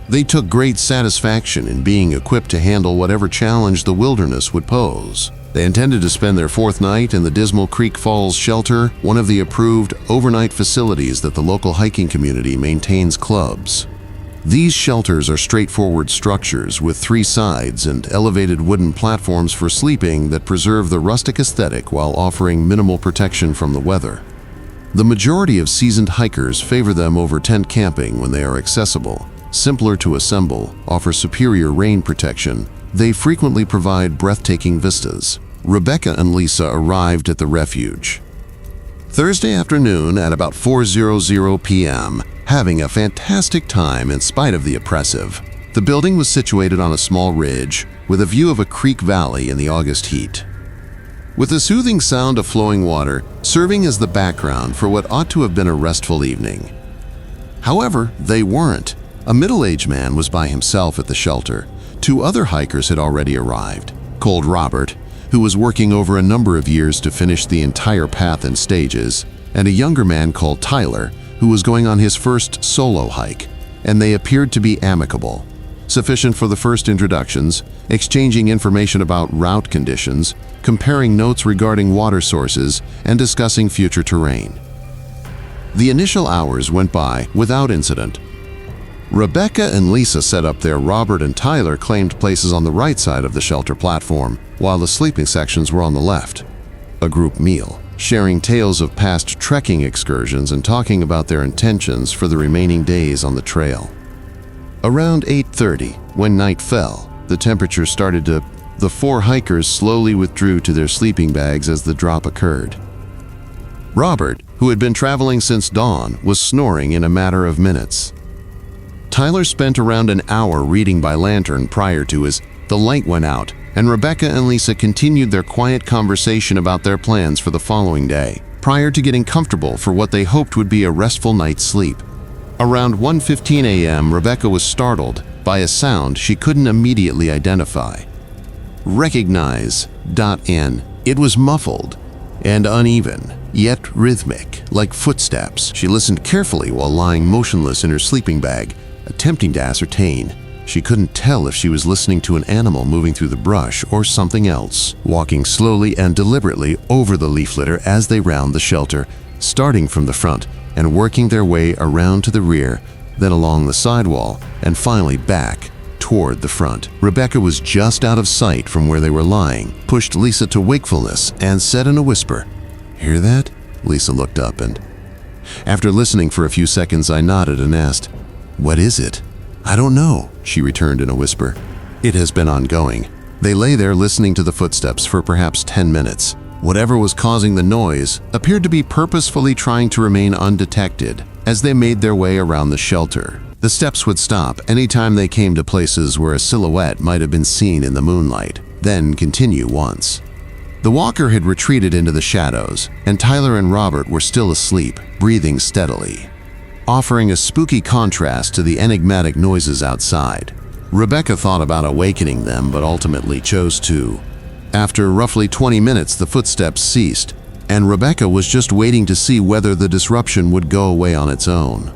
They took great satisfaction in being equipped to handle whatever challenge the wilderness would pose. They intended to spend their 4th night in the Dismal Creek Falls Shelter, one of the approved overnight facilities that the local hiking community maintains clubs. These shelters are straightforward structures with 3 sides and elevated wooden platforms for sleeping that preserve the rustic aesthetic while offering minimal protection from the weather. The majority of seasoned hikers favor them over tent camping when they are accessible, simpler to assemble, offer superior rain protection. They frequently provide breathtaking vistas. Rebecca and Lisa arrived at the refuge Thursday afternoon at about 4:00 p.m., having a fantastic time in spite of the oppressive. The building was situated on a small ridge with a view of a creek valley in the August heat, with the soothing sound of flowing water serving as the background for what ought to have been a restful evening. However, they weren't. A middle-aged man was by himself at the shelter. 2 other hikers had already arrived, called Robert, who was working over a number of years to finish the entire path in stages, and a younger man called Tyler, who was going on his first solo hike, and they appeared to be amicable, sufficient for the first introductions, exchanging information about route conditions, comparing notes regarding water sources, and discussing future terrain. The initial hours went by without incident. Rebecca and Lisa set up there. Robert and Tyler claimed places on the right side of the shelter platform, while the sleeping sections were on the left. A group meal, sharing tales of past trekking excursions and talking about their intentions for the remaining days on the trail. Around 8:30, when night fell, the temperature started to... The 4 hikers slowly withdrew to their sleeping bags as the drop occurred. Robert, who had been traveling since dawn, was snoring in a matter of minutes. Tyler spent around an hour reading by lantern prior to his... The light went out, and Rebecca and Lisa continued their quiet conversation about their plans for the following day, prior to getting comfortable for what they hoped would be a restful night's sleep. Around 1:15 a.m., Rebecca was startled by a sound she couldn't immediately identify. Recognize.N. It was muffled and uneven, yet rhythmic, like footsteps. She listened carefully while lying motionless in her sleeping bag, attempting to ascertain. She couldn't tell if she was listening to an animal moving through the brush or something else, walking slowly and deliberately over the leaf litter as they round the shelter, starting from the front and working their way around to the rear, then along the sidewall, and finally back toward the front. Rebecca was just out of sight from where they were lying, pushed Lisa to wakefulness, and said in a whisper, "Hear that?" Lisa looked up and... After listening for a few seconds, I nodded and asked, "What is it?" "I don't know," she returned in a whisper. "It has been ongoing." They lay there listening to the footsteps for perhaps 10 minutes. Whatever was causing the noise appeared to be purposefully trying to remain undetected as they made their way around the shelter. The steps would stop anytime they came to places where a silhouette might have been seen in the moonlight, then continue once. The walker had retreated into the shadows, and Tyler and Robert were still asleep, breathing steadily, offering a spooky contrast to the enigmatic noises outside. Rebecca thought about awakening them, but ultimately chose to. After roughly 20 minutes, the footsteps ceased, and Rebecca was just waiting to see whether the disruption would go away on its own.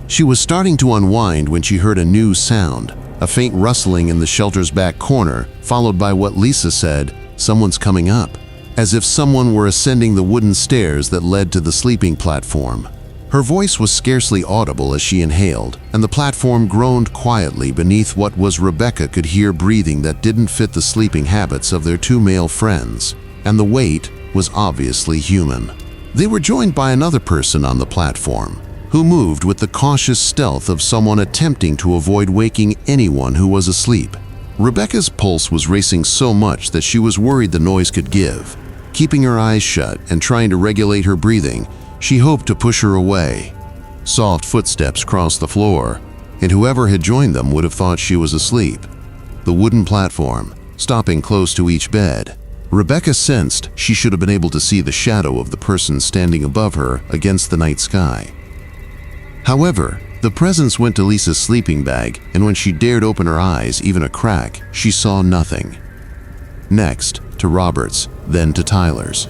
She was starting to unwind when she heard a new sound, a faint rustling in the shelter's back corner, followed by what Lisa said, "Someone's coming up," as if someone were ascending the wooden stairs that led to the sleeping platform. Her voice was scarcely audible as she inhaled, and the platform groaned quietly beneath what was Rebecca could hear breathing that didn't fit the sleeping habits of their 2 male friends, and the weight was obviously human. They were joined by another person on the platform, who moved with the cautious stealth of someone attempting to avoid waking anyone who was asleep. Rebecca's pulse was racing so much that she was worried the noise could give. Keeping her eyes shut and trying to regulate her breathing, she hoped to push her away. Soft footsteps crossed the floor, and whoever had joined them would have thought she was asleep. The wooden platform, stopping close to each bed. Rebecca sensed she should have been able to see the shadow of the person standing above her against the night sky. However, the presence went to Lisa's sleeping bag, and when she dared open her eyes, even a crack, she saw nothing. Next, to Robert's, then to Tyler's.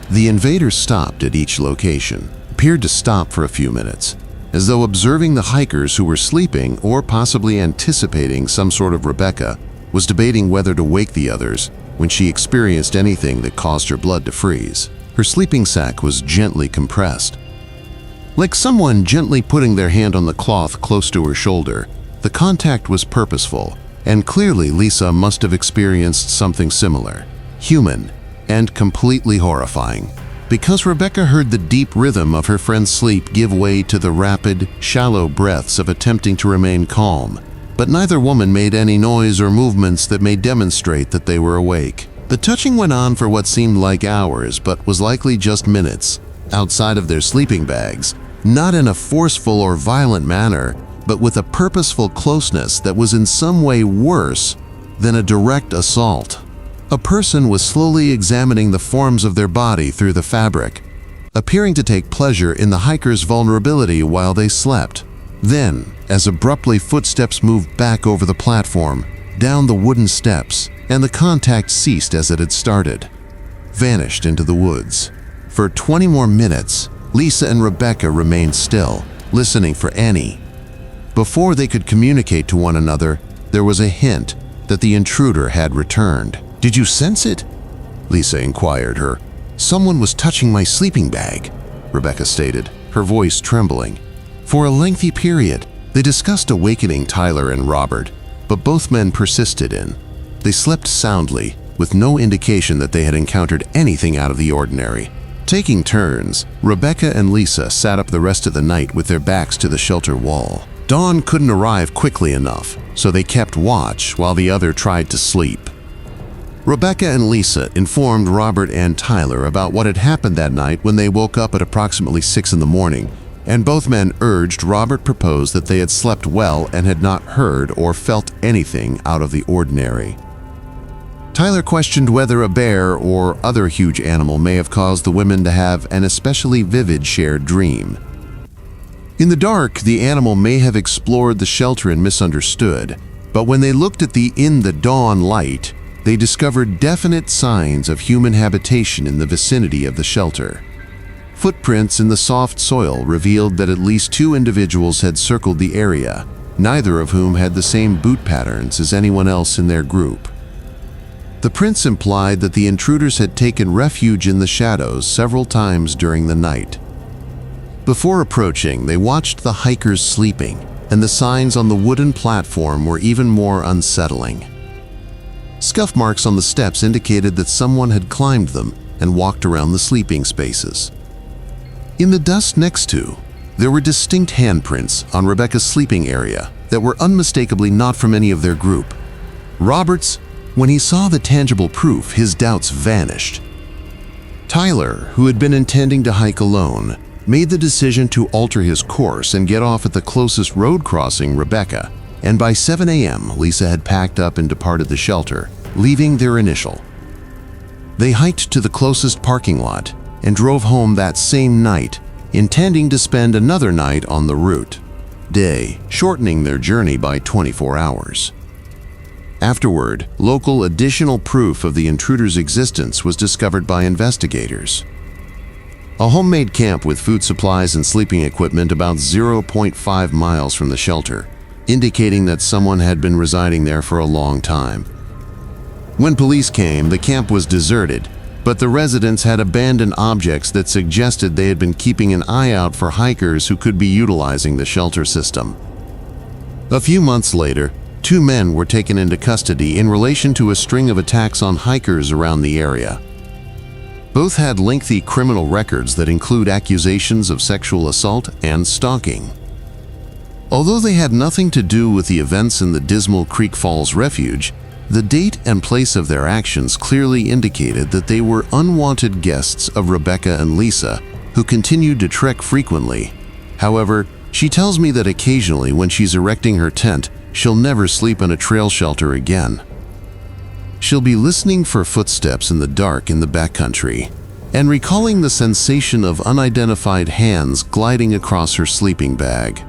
The invaders stopped at each location, appeared to stop for a few minutes, as though observing the hikers who were sleeping or possibly anticipating some sort of Rebecca was debating whether to wake the others when she experienced anything that caused her blood to freeze. Her sleeping sack was gently compressed. Like someone gently putting their hand on the cloth close to her shoulder, the contact was purposeful, and clearly Lisa must have experienced something similar, human, and completely horrifying. Because Rebecca heard the deep rhythm of her friend's sleep give way to the rapid, shallow breaths of attempting to remain calm, but neither woman made any noise or movements that may demonstrate that they were awake. The touching went on for what seemed like hours, but was likely just minutes, outside of their sleeping bags, not in a forceful or violent manner, but with a purposeful closeness that was in some way worse than a direct assault. A person was slowly examining the forms of their body through the fabric, appearing to take pleasure in the hiker's vulnerability while they slept. Then, as abruptly footsteps moved back over the platform, down the wooden steps, and the contact ceased as it had started, vanished into the woods. For 20 more minutes, Lisa and Rebecca remained still, listening for any. Before they could communicate to one another, there was a hint that the intruder had returned. "Did you sense it?" Lisa inquired her. "Someone was touching my sleeping bag," Rebecca stated, her voice trembling. For a lengthy period, they discussed awakening Tyler and Robert, but both men persisted in. They slept soundly, with no indication that they had encountered anything out of the ordinary. Taking turns, Rebecca and Lisa sat up the rest of the night with their backs to the shelter wall. Dawn couldn't arrive quickly enough, so they kept watch while the other tried to sleep. Rebecca and Lisa informed Robert and Tyler about what had happened that night when they woke up at approximately 6 in the morning, and both men urged Robert propose that they had slept well and had not heard or felt anything out of the ordinary. Tyler questioned whether a bear or other huge animal may have caused the women to have an especially vivid shared dream. In the dark, the animal may have explored the shelter and misunderstood, but when they looked at the in the dawn light, they discovered definite signs of human habitation in the vicinity of the shelter. Footprints in the soft soil revealed that at least 2 individuals had circled the area, neither of whom had the same boot patterns as anyone else in their group. The prints implied that the intruders had taken refuge in the shadows several times during the night. Before approaching, they watched the hikers sleeping, and the signs on the wooden platform were even more unsettling. Scuff marks on the steps indicated that someone had climbed them and walked around the sleeping spaces. In the dust next to, there were distinct handprints on Rebecca's sleeping area that were unmistakably not from any of their group. Robert's, when he saw the tangible proof, his doubts vanished. Tyler, who had been intending to hike alone, made the decision to alter his course and get off at the closest road crossing, Rebecca, and by 7 a.m. Lisa had packed up and departed the shelter, leaving their initial. They hiked to the closest parking lot and drove home that same night, intending to spend another night on the route, shortening their journey by 24 hours. Afterward, local additional proof of the intruder's existence was discovered by investigators. A homemade camp with food supplies and sleeping equipment about 0.5 miles from the shelter, indicating that someone had been residing there for a long time. When police came, the camp was deserted, but the residents had abandoned objects that suggested they had been keeping an eye out for hikers who could be utilizing the shelter system. A few months later, 2 men were taken into custody in relation to a string of attacks on hikers around the area. Both had lengthy criminal records that include accusations of sexual assault and stalking. Although they had nothing to do with the events in the Dismal Creek Falls refuge, the date and place of their actions clearly indicated that they were unwanted guests of Rebecca and Lisa, who continued to trek frequently. However, she tells me that occasionally when she's erecting her tent, she'll never sleep in a trail shelter again. She'll be listening for footsteps in the dark in the backcountry and recalling the sensation of unidentified hands gliding across her sleeping bag.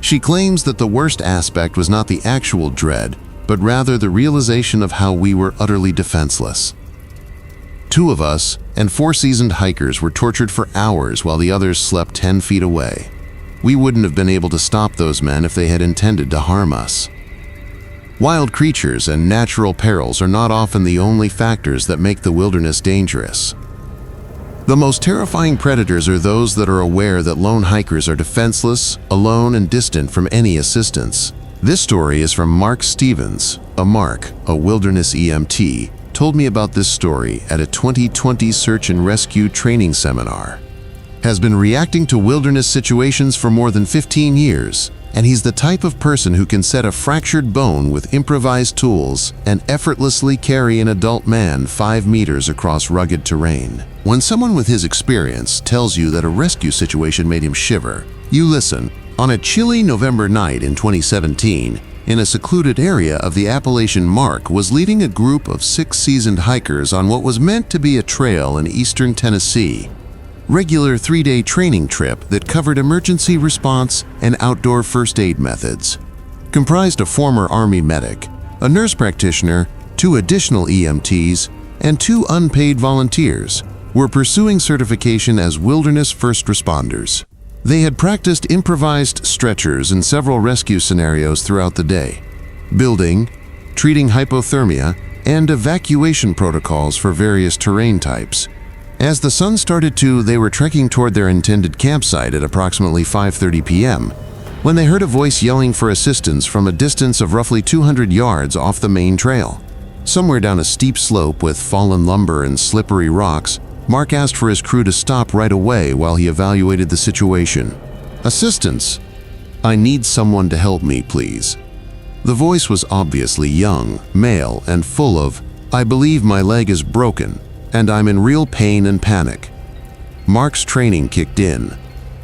She claims that the worst aspect was not the actual dread, but rather the realization of how we were utterly defenseless. 2 of us and 4 seasoned hikers were tortured for hours while the others slept 10 feet away. We wouldn't have been able to stop those men if they had intended to harm us. Wild creatures and natural perils are not often the only factors that make the wilderness dangerous. The most terrifying predators are those that are aware that lone hikers are defenseless, alone, and distant from any assistance. This story is from Mark Stevens. Mark, a wilderness EMT, told me about this story at a 2020 search and rescue training seminar. Has been reacting to wilderness situations for more than 15 years, and he's the type of person who can set a fractured bone with improvised tools and effortlessly carry an adult man 5 meters across rugged terrain. When someone with his experience tells you that a rescue situation made him shiver, you listen. On a chilly November night in 2017, in a secluded area of the Appalachian, Mark was leading a group of 6 seasoned hikers on what was meant to be a trail in eastern Tennessee. Regular 3-day training trip that covered emergency response and outdoor first aid methods. Comprised a former Army medic, a nurse practitioner, 2 additional EMTs, and 2 unpaid volunteers were pursuing certification as wilderness first responders. They had practiced improvised stretchers in several rescue scenarios throughout the day, building, treating hypothermia, and evacuation protocols for various terrain types. As the sun started to, they were trekking toward their intended campsite at approximately 5:30 p.m. when they heard a voice yelling for assistance from a distance of roughly 200 yards off the main trail. Somewhere down a steep slope with fallen lumber and slippery rocks, Mark asked for his crew to stop right away while he evaluated the situation. "Assistance! I need someone to help me, please." The voice was obviously young, male, and full of, "I believe my leg is broken, and I'm in real pain and panic." Mark's training kicked in.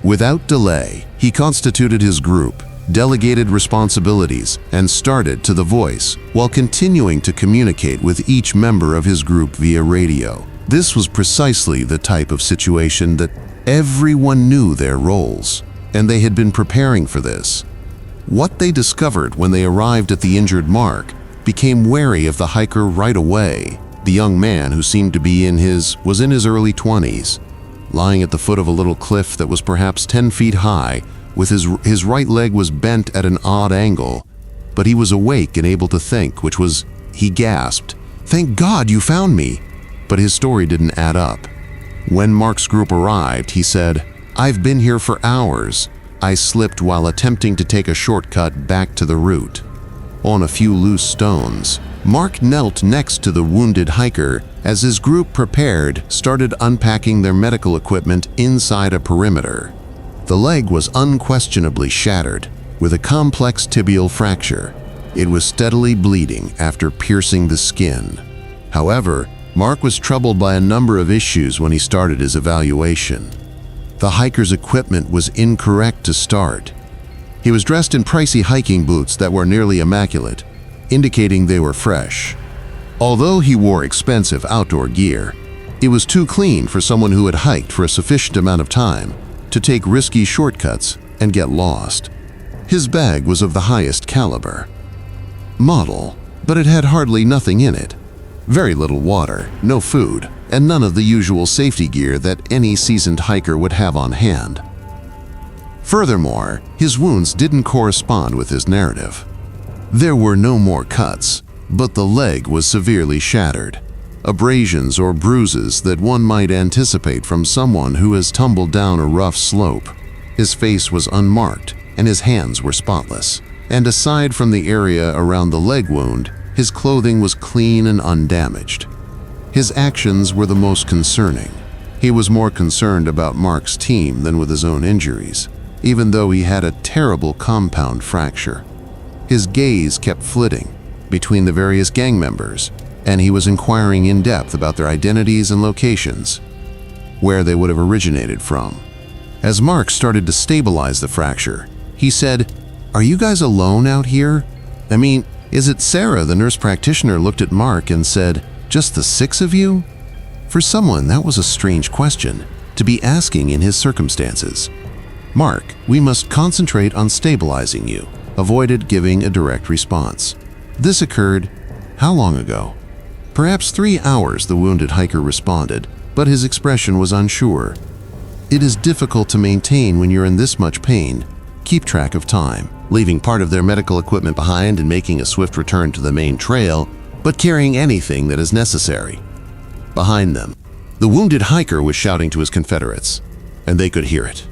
Without delay, he constituted his group, delegated responsibilities, and started to the voice while continuing to communicate with each member of his group via radio. This was precisely the type of situation that everyone knew their roles, and they had been preparing for this. What they discovered when they arrived at the injured Mark became wary of the hiker right away. The young man, who seemed to be was in his early 20s, lying at the foot of a little cliff that was perhaps 10 feet high, with his right leg was bent at an odd angle, but he was awake and able to think, he gasped, "Thank God you found me!" But his story didn't add up. When Mark's group arrived, he said, "I've been here for hours. I slipped while attempting to take a shortcut back to the route." On a few loose stones, Mark knelt next to the wounded hiker as his group started unpacking their medical equipment inside a perimeter. The leg was unquestionably shattered, with a complex tibial fracture. It was steadily bleeding after piercing the skin. However, Mark was troubled by a number of issues when he started his evaluation. The hiker's equipment was incorrect to start. He was dressed in pricey hiking boots that were nearly immaculate, indicating they were fresh. Although he wore expensive outdoor gear, it was too clean for someone who had hiked for a sufficient amount of time to take risky shortcuts and get lost. His bag was of the highest caliber model, but it had hardly nothing in it. Very little water, no food, and none of the usual safety gear that any seasoned hiker would have on hand. Furthermore, his wounds didn't correspond with his narrative. There were no more cuts, but the leg was severely shattered. Abrasions or bruises that one might anticipate from someone who has tumbled down a rough slope. His face was unmarked, and his hands were spotless. And aside from the area around the leg wound, his clothing was clean and undamaged. His actions were the most concerning. He was more concerned about Mark's team than with his own injuries, even though he had a terrible compound fracture. His gaze kept flitting between the various gang members, and he was inquiring in depth about their identities and locations, where they would have originated from. As Mark started to stabilize the fracture, he said, "Are you guys alone out here? I mean, is it Sarah?" The nurse practitioner looked at Mark and said, "Just the 6 of you?" For someone, that was a strange question to be asking in his circumstances. "Mark, we must concentrate on stabilizing you," avoided giving a direct response. This occurred how long ago? Perhaps 3 hours, the wounded hiker responded, but his expression was unsure. It is difficult to maintain when you're in this much pain. Keep track of time, leaving part of their medical equipment behind and making a swift return to the main trail, but carrying anything that is necessary. Behind them, the wounded hiker was shouting to his Confederates, and they could hear it.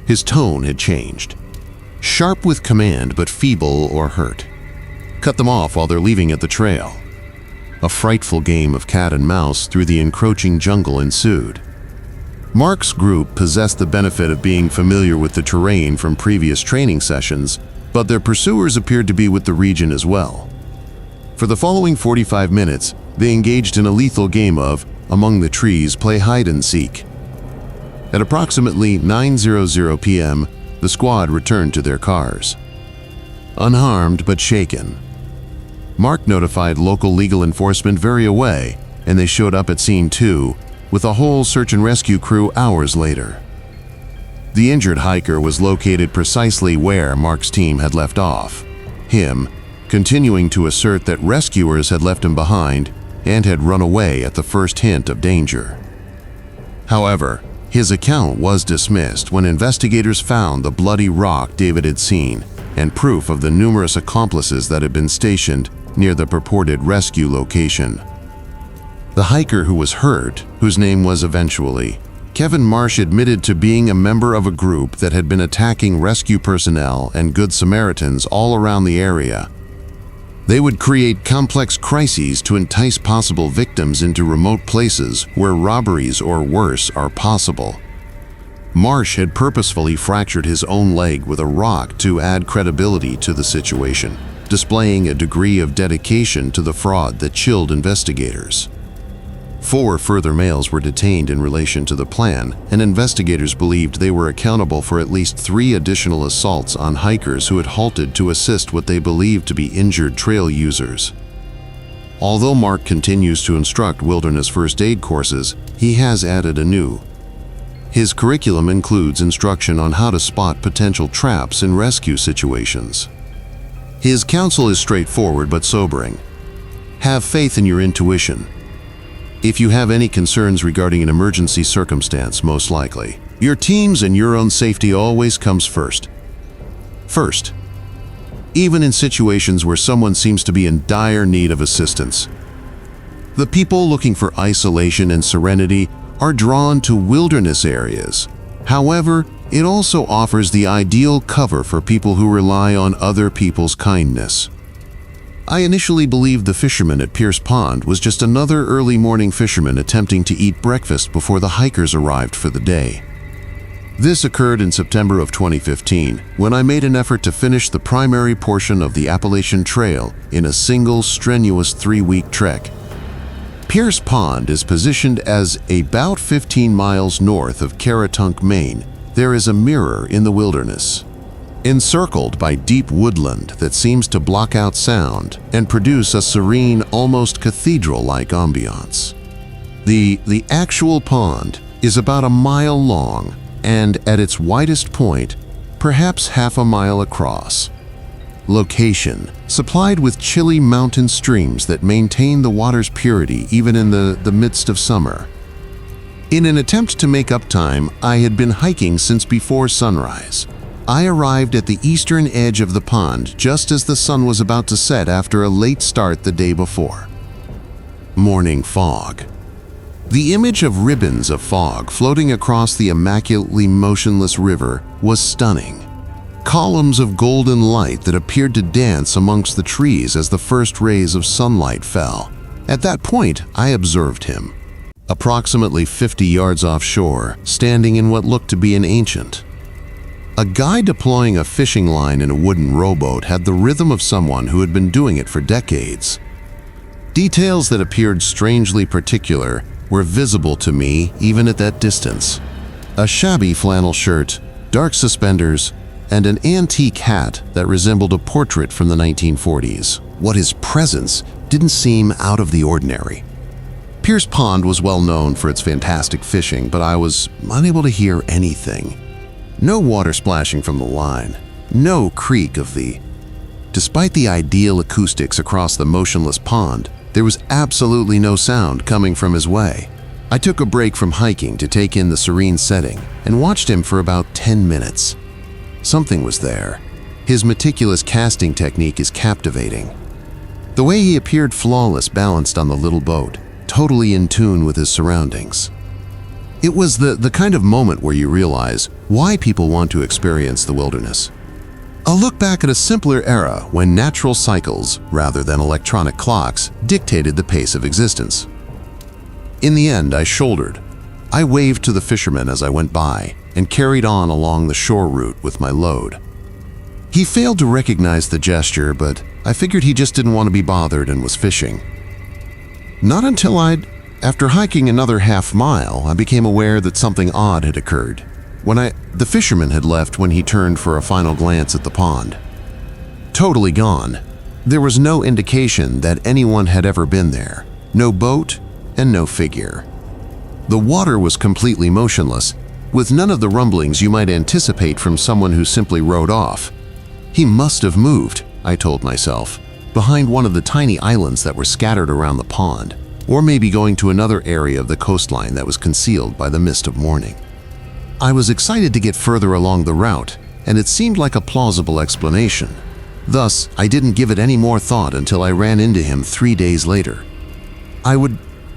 His tone had changed. Sharp with command, but feeble or hurt. Cut them off while they're leaving at the trail. A frightful game of cat and mouse through the encroaching jungle ensued. Mark's group possessed the benefit of being familiar with the terrain from previous training sessions, but their pursuers appeared to be with the region as well. For the following 45 minutes, they engaged in a lethal game of, among the trees, play hide and seek. At approximately 9:00 p.m., the squad returned to their cars. Unharmed but shaken, Mark notified local legal enforcement very away, and they showed up at scene 2 with a whole search and rescue crew hours later. The injured hiker was located precisely where Mark's team had left off, him continuing to assert that rescuers had left him behind and had run away at the first hint of danger. However, his account was dismissed when investigators found the bloody rock David had seen and proof of the numerous accomplices that had been stationed near the purported rescue location. The hiker who was hurt, whose name was eventually Kevin Marsh, admitted to being a member of a group that had been attacking rescue personnel and Good Samaritans all around the area. They would create complex crises to entice possible victims into remote places where robberies or worse are possible. Marsh had purposefully fractured his own leg with a rock to add credibility to the situation, displaying a degree of dedication to the fraud that chilled investigators. 4 further males were detained in relation to the plan, and investigators believed they were accountable for at least 3 additional assaults on hikers who had halted to assist what they believed to be injured trail users. Although Mark continues to instruct wilderness first aid courses, he has added a new. His curriculum includes instruction on how to spot potential traps in rescue situations. His counsel is straightforward but sobering. Have faith in your intuition. If you have any concerns regarding an emergency circumstance, most likely, your team's and your own safety always comes first. First, even in situations where someone seems to be in dire need of assistance. The people looking for isolation and serenity are drawn to wilderness areas. However, it also offers the ideal cover for people who rely on other people's kindness. I initially believed the fisherman at Pierce Pond was just another early morning fisherman attempting to eat breakfast before the hikers arrived for the day. This occurred in September of 2015, when I made an effort to finish the primary portion of the Appalachian Trail in a single strenuous 3-week trek. Pierce Pond is positioned as about 15 miles north of Caratunk, Maine. There is a mirror in the wilderness, encircled by deep woodland that seems to block out sound and produce a serene, almost cathedral-like ambiance. The actual pond is about a mile long and, at its widest point, perhaps half a mile across. Location: supplied with chilly mountain streams that maintain the water's purity even in the midst of summer. In an attempt to make up time, I had been hiking since before sunrise. I arrived at the eastern edge of the pond just as the sun was about to set after a late start the day before. Morning fog. The image of ribbons of fog floating across the immaculately motionless river was stunning. Columns of golden light that appeared to dance amongst the trees as the first rays of sunlight fell. At that point, I observed him, approximately 50 yards offshore, standing in what looked to be an ancient. A guy deploying a fishing line in a wooden rowboat had the rhythm of someone who had been doing it for decades. Details that appeared strangely particular were visible to me even at that distance. A shabby flannel shirt, dark suspenders, and an antique hat that resembled a portrait from the 1940s. What his presence didn't seem out of the ordinary. Pierce Pond was well known for its fantastic fishing, but I was unable to hear anything. No water splashing from the line, no creak of the... Despite the ideal acoustics across the motionless pond, there was absolutely no sound coming from his way. I took a break from hiking to take in the serene setting and watched him for about 10 minutes. Something was there. His meticulous casting technique is captivating. The way he appeared flawless balanced on the little boat, totally in tune with his surroundings. It was the kind of moment where you realize why people want to experience the wilderness. A look back at a simpler era when natural cycles, rather than electronic clocks, dictated the pace of existence. In the end, I shouldered. I waved to the fisherman as I went by and carried on along the shore route with my load. He failed to recognize the gesture, but I figured he just didn't want to be bothered and was fishing. Not until after hiking another half mile, I became aware that something odd had occurred. The fisherman had left when he turned for a final glance at the pond. Totally gone. There was no indication that anyone had ever been there. No boat and no figure. The water was completely motionless, with none of the rumblings you might anticipate from someone who simply rode off. He must have moved, I told myself, behind one of the tiny islands that were scattered around the pond, or maybe going to another area of the coastline that was concealed by the mist of morning. I was excited to get further along the route, and it seemed like a plausible explanation. Thus, I didn't give it any more thought until I ran into him 3 days later.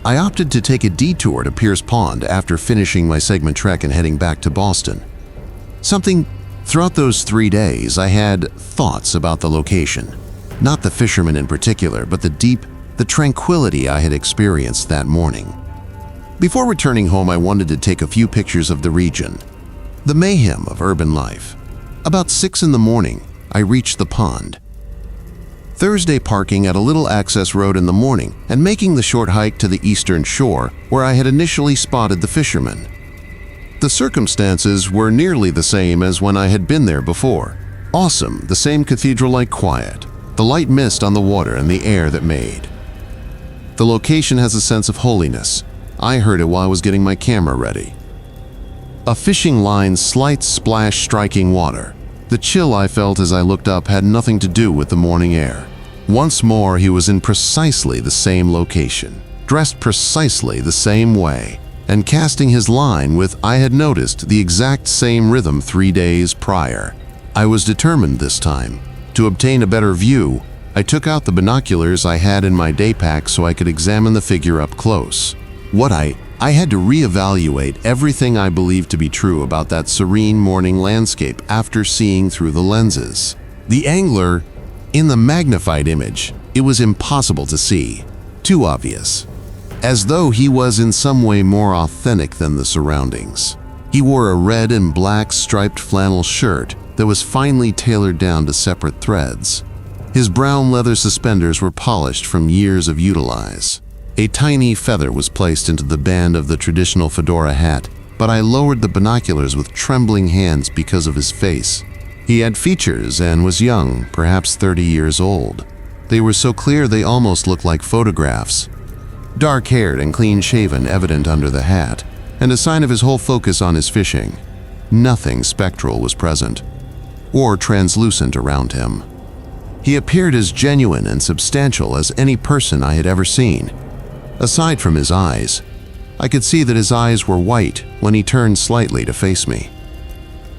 I opted to take a detour to Pierce Pond after finishing my segment trek and heading back to Boston. Throughout those 3 days, I had thoughts about the location. Not the fisherman in particular, but the tranquility I had experienced that morning. Before returning home, I wanted to take a few pictures of the region, the mayhem of urban life. About 6 in the morning, I reached the pond. Thursday, parking at a little access road in the morning and making the short hike to the eastern shore where I had initially spotted the fisherman. The circumstances were nearly the same as when I had been there before. Awesome, the same cathedral-like quiet, the light mist on the water and the air that made. The location has a sense of holiness. I heard it while I was getting my camera ready. A fishing line's slight splash striking water. The chill I felt as I looked up had nothing to do with the morning air. Once more, he was in precisely the same location, dressed precisely the same way, and casting his line with, I had noticed, the exact same rhythm 3 days prior. I was determined this time. To obtain a better view, I took out the binoculars I had in my day pack so I could examine the figure up close. I had to reevaluate everything I believed to be true about that serene morning landscape after seeing through the lenses. The angler, in the magnified image, it was impossible to see. Too obvious. As though he was in some way more authentic than the surroundings. He wore a red and black striped flannel shirt that was finely tailored down to separate threads. His brown leather suspenders were polished from years of utilize. A tiny feather was placed into the band of the traditional fedora hat, but I lowered the binoculars with trembling hands because of his face. He had features and was young, perhaps 30 years old. They were so clear they almost looked like photographs. Dark-haired and clean-shaven, evident under the hat, and a sign of his whole focus on his fishing. Nothing spectral was present, or translucent around him. He appeared as genuine and substantial as any person I had ever seen. Aside from his eyes, I could see that his eyes were white when he turned slightly to face me.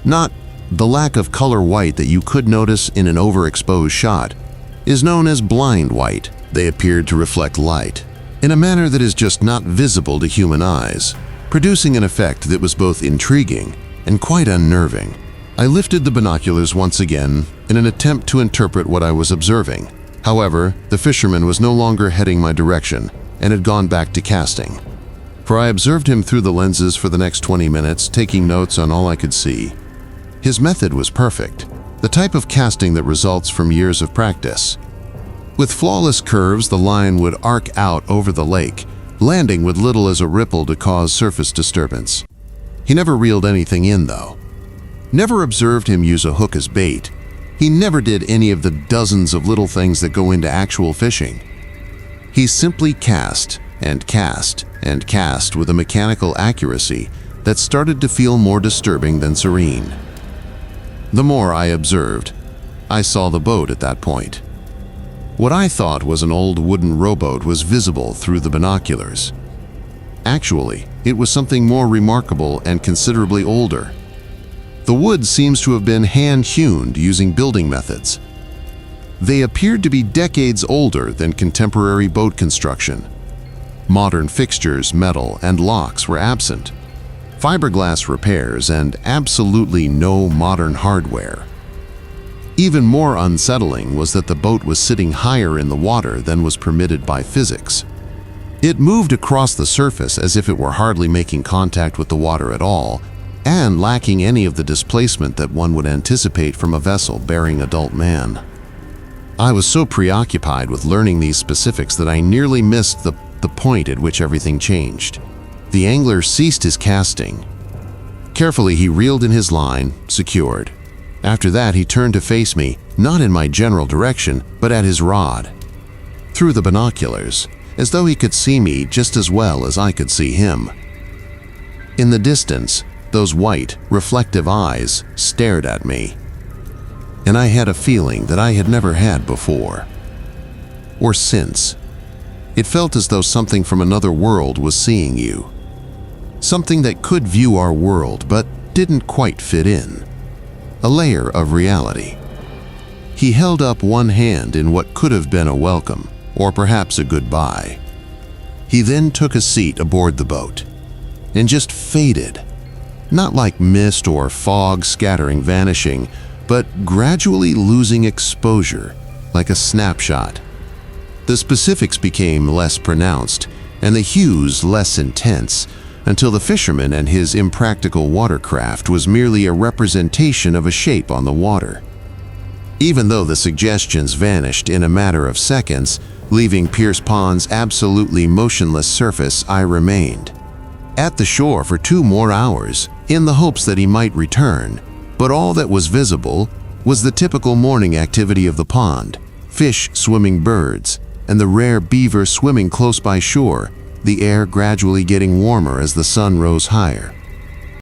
Not the lack of color white that you could notice in an overexposed shot is known as blind white. They appeared to reflect light in a manner that is just not visible to human eyes, producing an effect that was both intriguing and quite unnerving. I lifted the binoculars once again in an attempt to interpret what I was observing. However, the fisherman was no longer heading my direction and had gone back to casting. For I observed him through the lenses for the next 20 minutes, taking notes on all I could see. His method was perfect, the type of casting that results from years of practice. With flawless curves, the line would arc out over the lake, landing with little as a ripple to cause surface disturbance. He never reeled anything in, though. Never observed him use a hook as bait. He never did any of the dozens of little things that go into actual fishing. He simply cast and cast and cast with a mechanical accuracy that started to feel more disturbing than serene. The more I observed, I saw the boat at that point. What I thought was an old wooden rowboat was visible through the binoculars. Actually, it was something more remarkable and considerably older. The wood seems to have been hand-hewn using building methods. They appeared to be decades older than contemporary boat construction. Modern fixtures, metal, and locks were absent. Fiberglass repairs and absolutely no modern hardware. Even more unsettling was that the boat was sitting higher in the water than was permitted by physics. It moved across the surface as if it were hardly making contact with the water at all, and lacking any of the displacement that one would anticipate from a vessel bearing adult man. I was so preoccupied with learning these specifics that I nearly missed the point at which everything changed. The angler ceased his casting. Carefully, he reeled in his line, secured. After that, he turned to face me, not in my general direction, but at his rod. Through the binoculars, as though he could see me just as well as I could see him. In the distance, those white, reflective eyes stared at me. And I had a feeling that I had never had before. Or since. It felt as though something from another world was seeing you. Something that could view our world but didn't quite fit in. A layer of reality. He held up one hand in what could have been a welcome, or perhaps a goodbye. He then took a seat aboard the boat, and just faded. Not like mist or fog scattering, vanishing, but gradually losing exposure, like a snapshot. The specifics became less pronounced, and the hues less intense, until the fisherman and his impractical watercraft was merely a representation of a shape on the water. Even though the suggestions vanished in a matter of seconds, leaving Pierce Pond's absolutely motionless surface, I remained at the shore for 2 more hours, in the hopes that he might return, but all that was visible was the typical morning activity of the pond: fish swimming, birds, and the rare beaver swimming close by shore, the air gradually getting warmer as the sun rose higher.